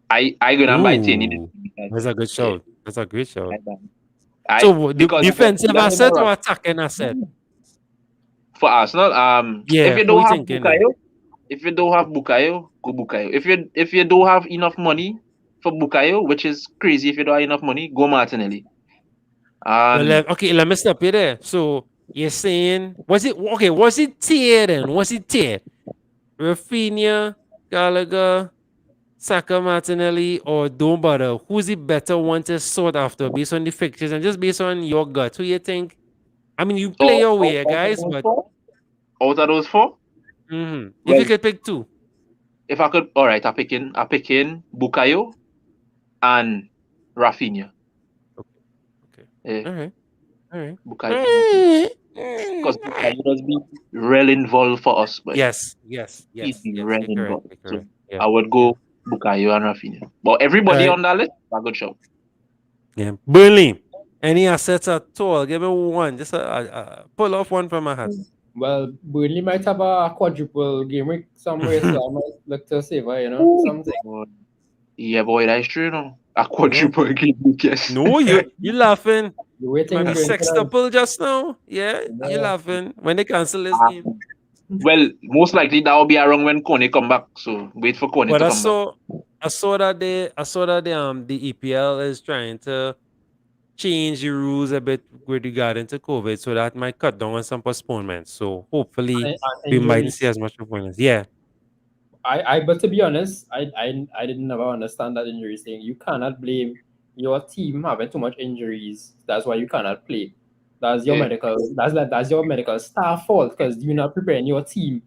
I gonna buy Tierney. That's a good show. That's a great show. So defensive asset or attacking asset? For Arsenal, yeah, if you don't have Bukayo, go Bukayo. If you don't have enough money for Bukayo, which is crazy, if you don't have enough money, go Martinelli. Okay, let me stop you there. So you're saying was it tier then? Was it tier? Rafinha, Gallagher, Saka, Martinelli, or don't bother? Who's the better one to sort after based on the fixtures and just based on your gut? Who you think? I mean, you play your way, guys, but out of those four, if you could pick two, if I could, all right, I pick in Bukayo and Rafinha. Okay. All right. Bukayo, because Bukayo does be real involved for us, but yes, he's real involved. So yeah. I would go Bukayo and Rafinha. But everybody on that list, a good show. Yeah, Burnley. Any assets at all? Give me one. Just pull off one from my hat. Well, Burnley might have a quadruple game week somewhere, so I might look to save her, something. Yeah, boy, that's true, A quadruple game week, yes. No, you laughing. You're waiting for sextuple just now. Yeah, you're laughing. When they cancel this game. Well, most likely that will be around when Kone come back. So wait for Kone to come back. I saw that the EPL is trying to change the rules a bit with regard to COVID, so that might cut down on some postponements. So hopefully we might see as much postponements. Yeah. But to be honest, I didn't ever understand that injury thing. You cannot blame your team having too much injuries. That's why you cannot play. That's your that's your medical staff fault because you're not preparing your team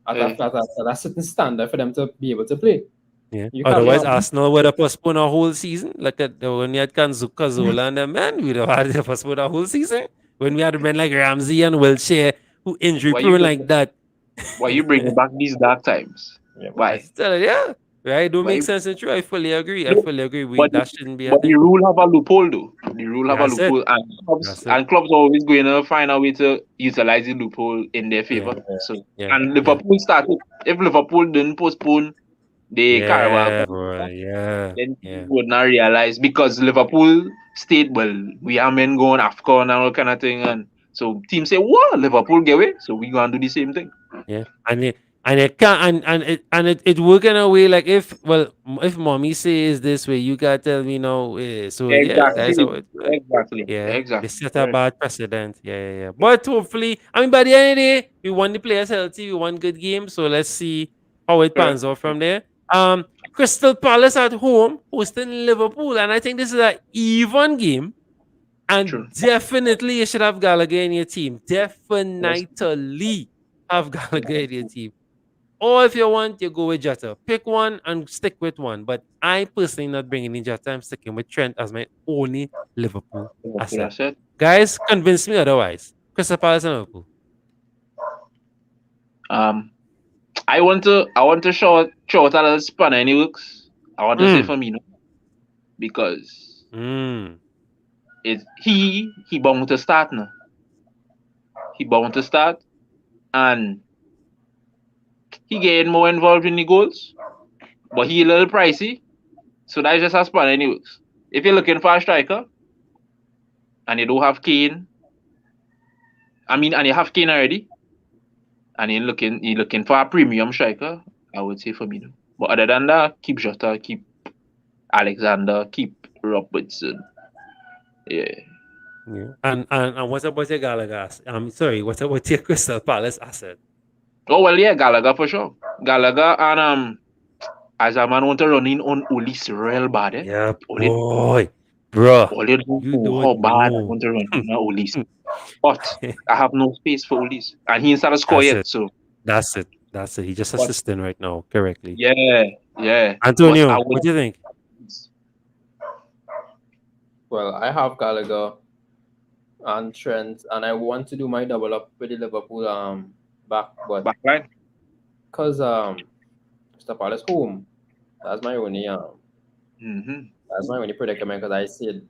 at a certain standard for them to be able to play. Yeah. Otherwise, Arsenal would have postponed a whole season. Like when we had Kazola and them, man, we'd have had to postpone a whole season. When we had men like Ramsey and Wilshere who injury prone like that. Why you bringing back these dark times? Yeah, why? Yeah. Right? Don't make sense and true. I fully agree. That shouldn't be a thing. The rule have a loophole though. The rule have a loophole and clubs are always going to find a way to utilize the loophole in their favor. Yeah. So and Liverpool started. If Liverpool didn't postpone the Carabao, then you would not realize because Liverpool stayed we are men going AFCON and all kind of thing, and so teams say, "What Liverpool get away?" So we gonna do the same thing. Yeah, and it can't and it work in a way like if mommy says this way, you gotta tell me no. So exactly. They set a bad precedent. Yeah. But hopefully, I mean, by the end of the day, we want the players healthy. We want good games. So let's see how it pans out from there. Crystal Palace at home hosting Liverpool, and I think this is an even game. And definitely you should have Gallagher in your team. Definitely have Gallagher in your team. Or if you want, you go with Jota. Pick one and stick with one. But I personally not bringing in Jota. I'm sticking with Trent as my only Liverpool asset. Guys, convince me otherwise. Crystal Palace and Liverpool. I want to show out a little spanner in the works. I want to say Firmino because he bound to start now. He bound to start and he getting more involved in the goals, but he a little pricey. So that's just a spanner in the works. If you're looking for a striker and you don't have Kane, and you have Kane already. And you're looking for a premium striker, I would say Firmino. But other than that, keep Jota, keep Alexander, keep Robertson. Yeah. And what's about your Gallagher? I'm sorry, what's about your Crystal Palace asset? Oh well, yeah, Gallagher for sure. Gallagher and as a man want to run in on Ulis real bad, eh? Yeah, Only boy. Bruh, all you don't you know how don't bad I know. want to run in on Ulis. But I have no space for Ulis. And he ain't started score That's yet, it. so That's it. That's it. He just but assisting right now, correctly. yeah. But I Antonio, would what do you think? Well, I have Gallagher and Trent, and I want to do my double up with the Liverpool back, but backline. because Crystal Palace home, that's my only Mm-hmm. that's my only predicament. Because I said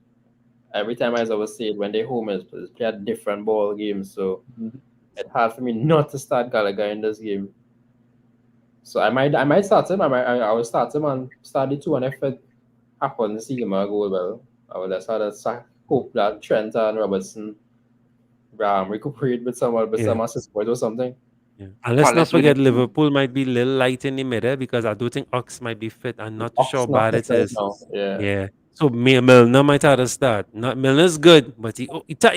every time I ever say it when they home is play a different ball game, so it's hard for me not to start Gallagher in this game. So I might start him. I will start him and start the two, and if it happens, see him a goal. Well, I will just hope that Trent and Robertson recuperate with some Yeah. assist point or something. Yeah. And let's not Palace winning. forget Liverpool might be a little light in the middle because I do think Ox might be fit and not too sure how Ox not bad fit it right is. now. Yeah. Yeah. So Milner might have to start. Not Milner's good, but he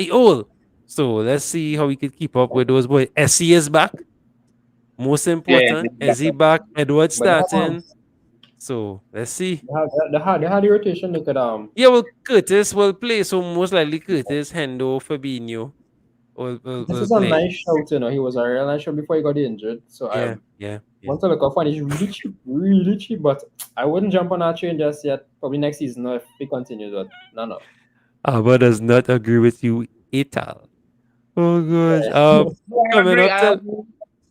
old. So let's see how we could keep up with those boys. Essie is back. Most Yeah. important, Essie back. Edward But starting. So let's see. they had the rotation. They could Yeah, well, Curtis will play. So most likely Curtis, Hendo, Fabinho this will is a play. nice shout, He was a real nice shout before he got injured. So I Yeah, yeah, yeah. want to look up and he's really cheap. But I wouldn't jump on that train just yet. Probably next season if he continues. But no. Abba does not agree with you at all. Oh gosh. Yeah, I Coming agree. up to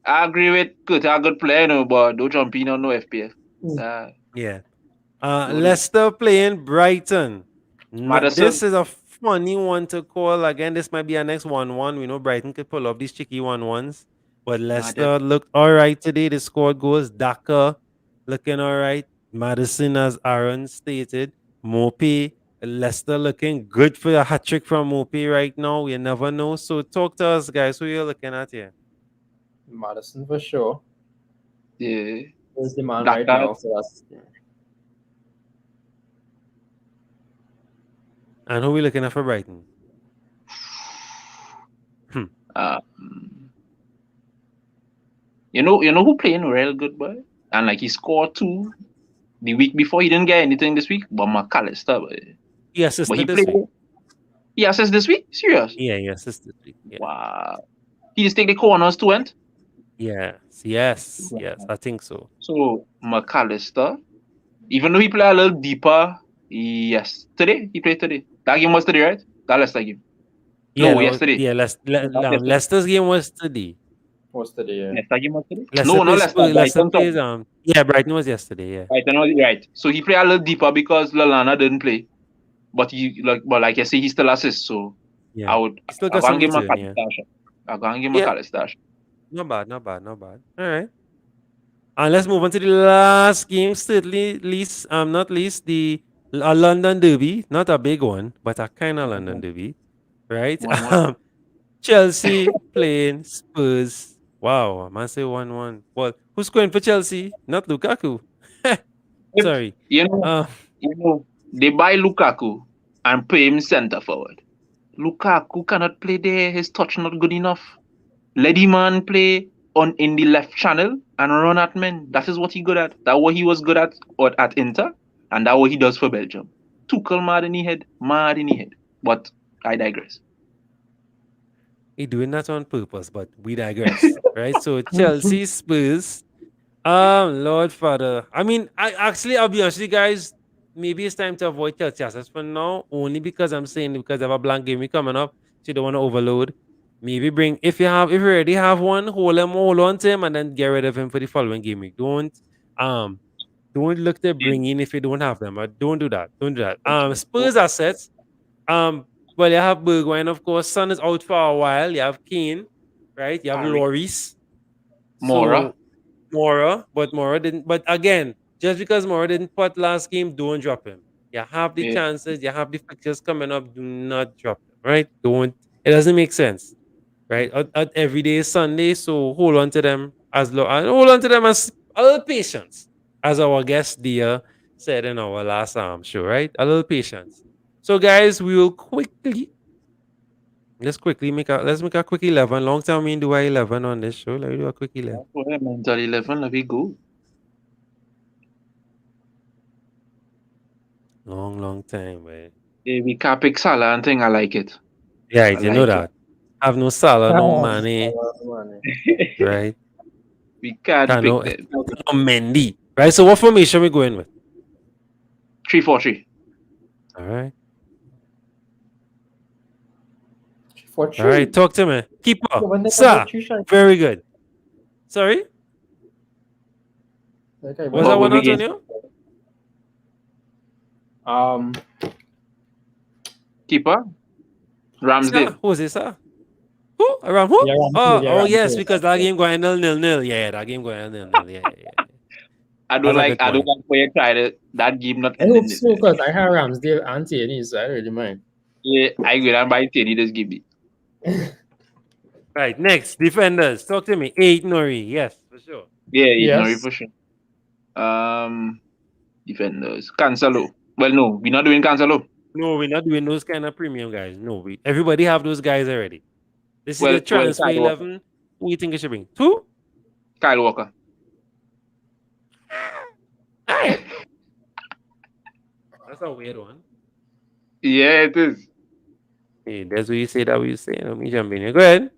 I agree with good. A good player, no, but don't jump in on no FPF. Uh, yeah. don't do. Leicester playing Brighton. This Madison. is a funny one to call. Again, this might be our next 1-1. We know Brighton could pull off these cheeky 1-1s. But Madison. Leicester looked all right today. They scored goals. Daka looking all right. Madison, as Aaron stated. Mope. Leicester looking good for a hat trick from Mope right now. You never know. So talk to us, guys. Who you looking at here? Madison for sure. Yeah. He's the man right Daka. now for us. And who we looking at for Brighton? You know who playing real good, boy? And like he scored 2 the week before. He didn't get anything this week, but McAllister, boy. He But assisted he this played. week. He assessed this week? Serious? Yeah, he assisted this week. Yeah. Wow. He just take the corners to end? Yes, I think so. So McAllister, even though he played a little deeper yesterday, he played today. That game was today, right? That Leicester game. Yeah, No, yesterday. Yeah, yesterday. Leicester's game was today. What's the day? Leicester game was today? Leicester No, not plays, Leicester. Leicester Brighton, plays, sorry. yeah, Brighton was yesterday, yeah. Brighton was right. So he played a little deeper because Lallana didn't play. But like I say, he still assists. So Yeah. I'll Still got go some and give return, McAllister a shot. I'll go and give Yeah. McAllister a shot. Not bad. All right. And let's move on to the last game, certainly not least, the London Derby. Not a big one, but a kind of London Derby, right? 1-1. Chelsea playing Spurs. Wow, I must say 1-1. Well, who's scoring for Chelsea? Not Lukaku. Sorry. You know, they buy Lukaku and pay him centre forward. Lukaku cannot play there. His touch not good enough. Let the man play in the left channel and run at men. That is what he good at. That what he was good at Inter, and that what he does for Belgium. Tuchel mad in the head. But I digress. He doing that on purpose, but we digress, right? So Chelsea, Spurs. Lord Father. I mean, I'll be honest with you guys. Maybe it's time to avoid Chelsea assets for now, only because I'm saying because I have a blank game coming up, so you don't want to overload. Maybe if you already have one, hold on to him and then get rid of him for the following game week. Don't look to bring in if you don't have them. Don't do that. Spurs assets. Well, you have Bergwijn, of course. Son is out for a while. You have Kane, right? You have Lloris. Mora, but Mora didn't. But again, just because Mora didn't put last game, don't drop him. You have the chances, you have the fixtures coming up. Do not drop him, right? Don't. It doesn't make sense, right? Every day is Sunday, so hold on to them as a little patience, as our guest dear said in our last show, right? A little patience. So, guys, we will let's make a quick 11. Long time we do a 11 on this show. Let's do a quick 11. Mental 11, let me go. Long time, man. Yeah, we can't pick Salah and thing. I like it. Yeah, I you know like that. Have no Salah, no Mane, it. right? We can't Can't no, pick them. no Mendy, right? So what formation we going with? 3-4-3. All right. 4-3. All right, talk to me. Yeah, Keeper. when they come Sir. with 3 shots, Very good. Sorry? okay, Was But that we one, begin. Antonio? Keeper. Sir? Ramsdale. Who was it, sir? Who? Around who? Yeah, Oh, Ramsdale, yes, Ramsdale. because that game going 0-0. Yeah, that game going 0-0. Yeah. I don't That's a good like point. where you tried that game not I hope ending. so, because I have Ramsdale and Tierney, so I don't really mind. Yeah, I agree. And by Tierney, just give me. Right, next. Defenders. Talk to me. 8 Nori. Yes, for sure. Yeah, Yes. no for sure. Defenders. Cancelo. Well, no, we're not doing Cancelo. No, we're not doing those kind of premium guys. No, everybody have those guys already. This is Well, the transfer Kyle 11. Who you think it should bring? 2? Kyle Walker. Aye. That's a weird one. Yeah, it is. Hey, that's what you say. That what you say. Let me jump in here. Go ahead.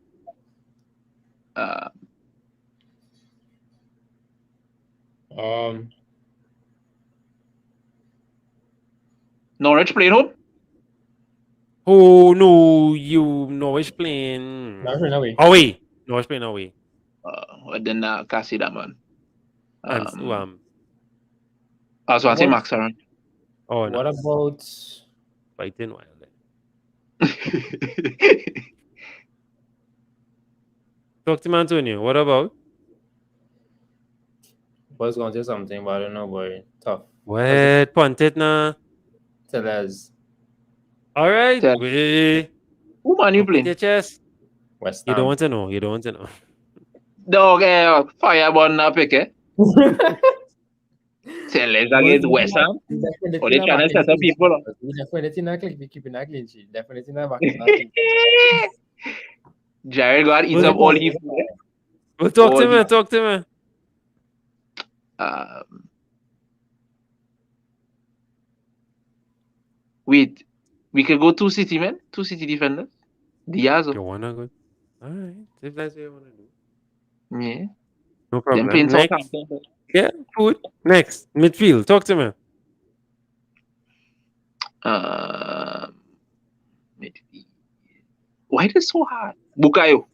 Norwich playing home? Oh no, you Norwich playing. Not right away. Away. Norwich playing away. Then I can't see that, man. And I was want to say Max Aaron. oh no, What about fighting wild. Talk to me, Antonio. What about? I was going to say something, but I don't know, boy. Tough. What? Punt it now. Tell us All right. Tell- We. Who man you Put playing? your chest. West You Ham. don't want to know. You don't want to know. Dog, fireball na pick, eh? Tell us against West Ham. Or they trying to set up people up. We definitely not click. We keeping that clean sheet. Definitely not back in that clean sheet. Jared got eat up all his food. Well, talk to Oh, me. yeah. Talk to me. Wait, we could go 2 City, man. 2 City defenders. Diaz. You wanna go? All right. If that's what you wanna do. Yeah. No Them problem. playing Next. Southampton. Yeah. Good. Next. Midfield. Talk to me. Midfield. Why is it so hard? Bukayo.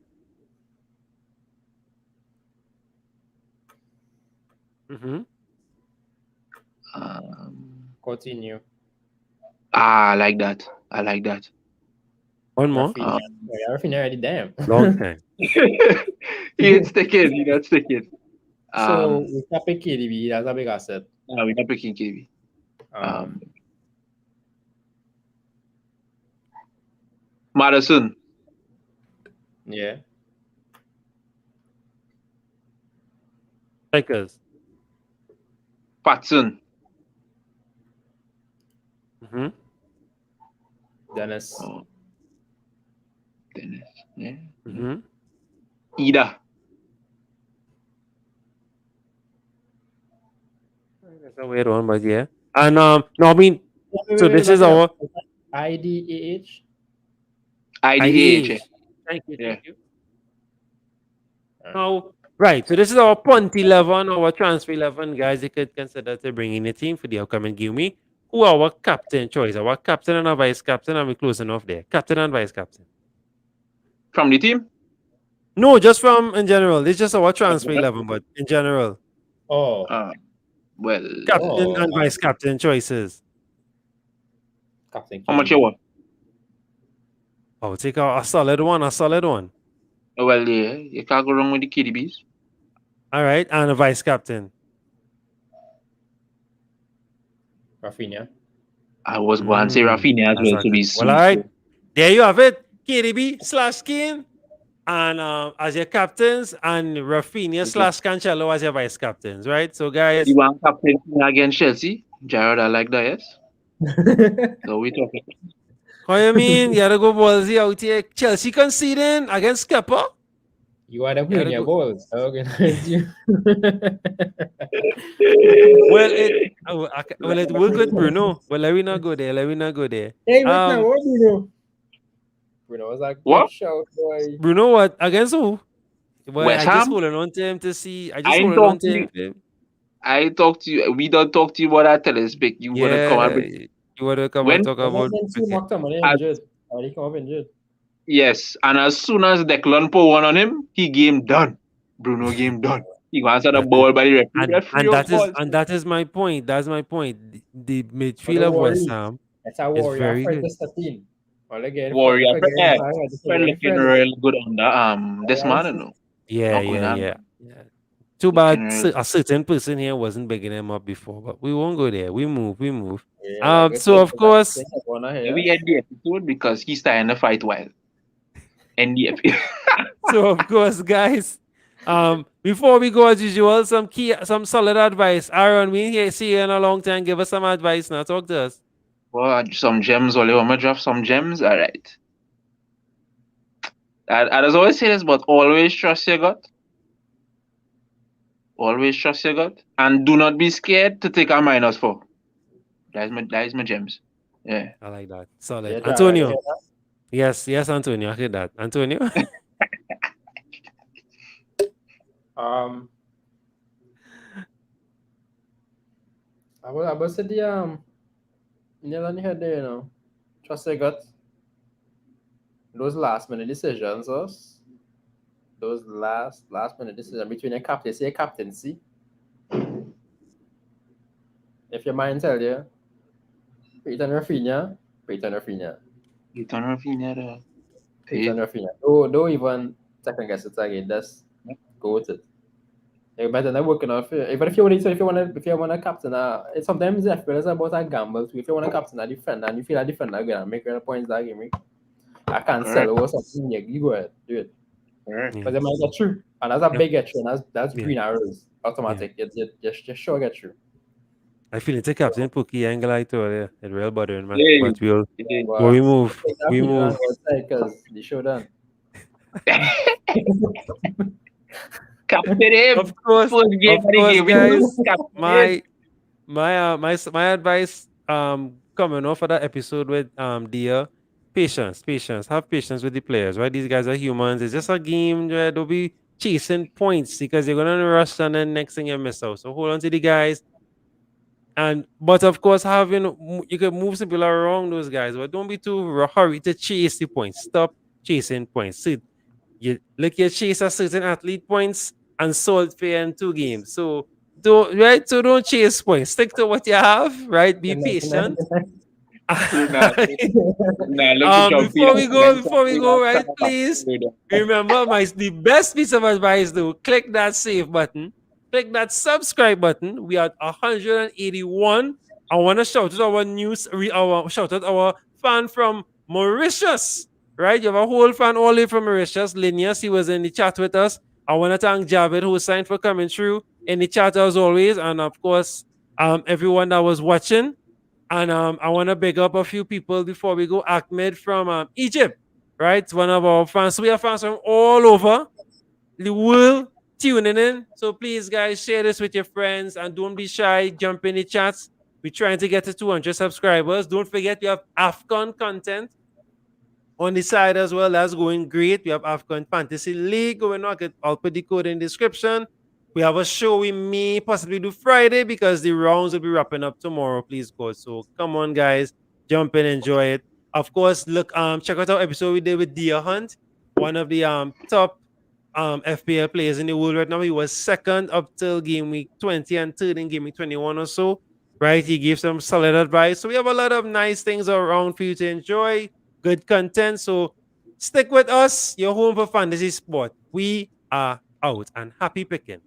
Mm-hmm. Continue. I like that. I like that. One more. Rafinha. Yeah, Rafinha already damn. Long time. He's sticking. He's not sticking. So we can pick KDB. That's a big asset. No, we're not picking KB. Madison. Yeah. Strikers. Patson. Mm-hmm. Dennis. Oh. Dennis. Yeah. Mm-hmm. Ida. That's a weird one, but yeah. And no, I mean, so this is our IDAH. IDH. Thank you. Yeah. Thank you. Now, right. So this is our punt 11, our transfer 11 guys. You could consider to bring in a team for the upcoming game week. Who are our captain choice? Our captain and our vice captain, and we're closing off there. Captain and vice captain. From the team? No, just from in general. It's just our transfer 11, but in general, Oh. Well, captain and vice captain choices. Captain. how much you want? I'll take a solid one. A solid one. Well, yeah, you can't go wrong with the KDBs. All right, and a vice captain. Rafinha. I was going to say Rafinha as well to be well, all right. There you have it. KDB/Kane, and as your captains, and Rafinha/Cancelo as your vice captains, right? So, guys, You want captain against Chelsea? Jared, I like that, yes? So we talking. how you mean? You gotta go ballsy out here. Chelsea conceding against Kepa? You are the You gotta winning your go. balls. I organize you. Well, it worked with Bruno. But let me not go there. Let me not go there. Hey, wait now, what Bruno? Bruno was a good What? shout, boy. Bruno, what against who? Well, West I just Ham? holding on to him to see. I I just ain't holding on talk to to him. you. I talk to you. We don't talk to you about that telespeak. You wanna come and Yeah, bring you want to come and when talk Was about? that then see Okay. McTominay as, injured? Or he come up injured? yes, and as soon as Declan put one on him, he game done. Bruno game done. He go answer the That's it. ball by the referee. And Referee of balls. that is my point. That's my point. The But midfield don't of West worry. Ham That's a is warrior very for good. this team. Well, again, Warrior, forgetting yeah, Fred, Fred forgetting looking Fred. real good on the this Alright, man, no, Yeah, not going yeah, on. yeah, yeah. Too Looking bad real. a certain person here wasn't bigging him up before, but we won't go there. We move, we move. yeah, like I So said, of course, We had the episode because he's starting to fight wild. And the guys, before we go as usual, some solid advice. Aaron, we ain't here see you in a long time. Give us some advice now. Talk to us. well, some gems. Only want to drop some gems. All right. I just always say this, but always trust your gut. Always trust your gut, and do not be scared to take a -4. That is my gems. Yeah. I like that. Solid. Yeah, Antonio. Yes, Antonio. I heard that. Antonio. I was say the nail on the head there, you know. Trust your gut. Those last minute decisions, us. Those last minute decisions between your captaincy and captaincy. If your mind tell you, Peyton Rafinha, Peyton Rafinha. You turn Rafinha there. Peyton Rafinha. Don't even second guess it again. Just go with it. You're better than working off it. But if you want to captain, it's sometimes it's about a gamble too. If you want to captain a defender and you feel a defender gonna make real points that game, I can't sell over something. You go ahead, do it. Because it might get through, and that's a big get through, and that's green arrows automatic. It just sure get through. I feel it's a captain Pookie angle I told you. It real bothering man. Yeah. But we'll But we move. We move. because the show done. Captain him. Of course, First game of the game. guys. Captain My advice coming off of that episode with Dia, patience. Have patience with the players, right? These guys are humans. It's just a game where they'll be chasing points because you're gonna rush and then next thing you miss out. So hold on to the guys. But of course, you can move some people around those guys, but don't be too hurried to chase the points. Stop chasing points. See, you chase a certain athlete points and sold fair in 2 games. So don't chase points. Stick to what you have, right? Be patient. Before we go, right? Please remember the best piece of advice though. Click that save button. Click that subscribe button. We are 181. I want to shout out shout out our fan from Mauritius. Right? You have a whole fan all the way from Mauritius. Linus, he was in the chat with us. I want to thank Javid who signed for coming through in the chat as always. And of course, everyone that was watching. And I want to big up a few people before we go. Ahmed from Egypt, right? One of our fans. So we have fans from all over the world tuning in. So please, guys, share this with your friends and don't be shy. Jump in the chats. We're trying to get to 200 subscribers. Don't forget, we have AFCON content on the side as well. That's going great. We have AFCON Fantasy League going on. I'll put the code in the description. We have a show we may possibly do Friday because the rounds will be wrapping up tomorrow. Please go. So come on, guys, jump in, enjoy it. Of course, look, check out our episode we did with Deer Hunt, one of the top FPL players in the world right now. He was second up till game week 20 and third in game week 21 or so. Right? He gave some solid advice. So we have a lot of nice things around for you to enjoy. Good content. So stick with us. Your home for fantasy sport. We are out and happy picking.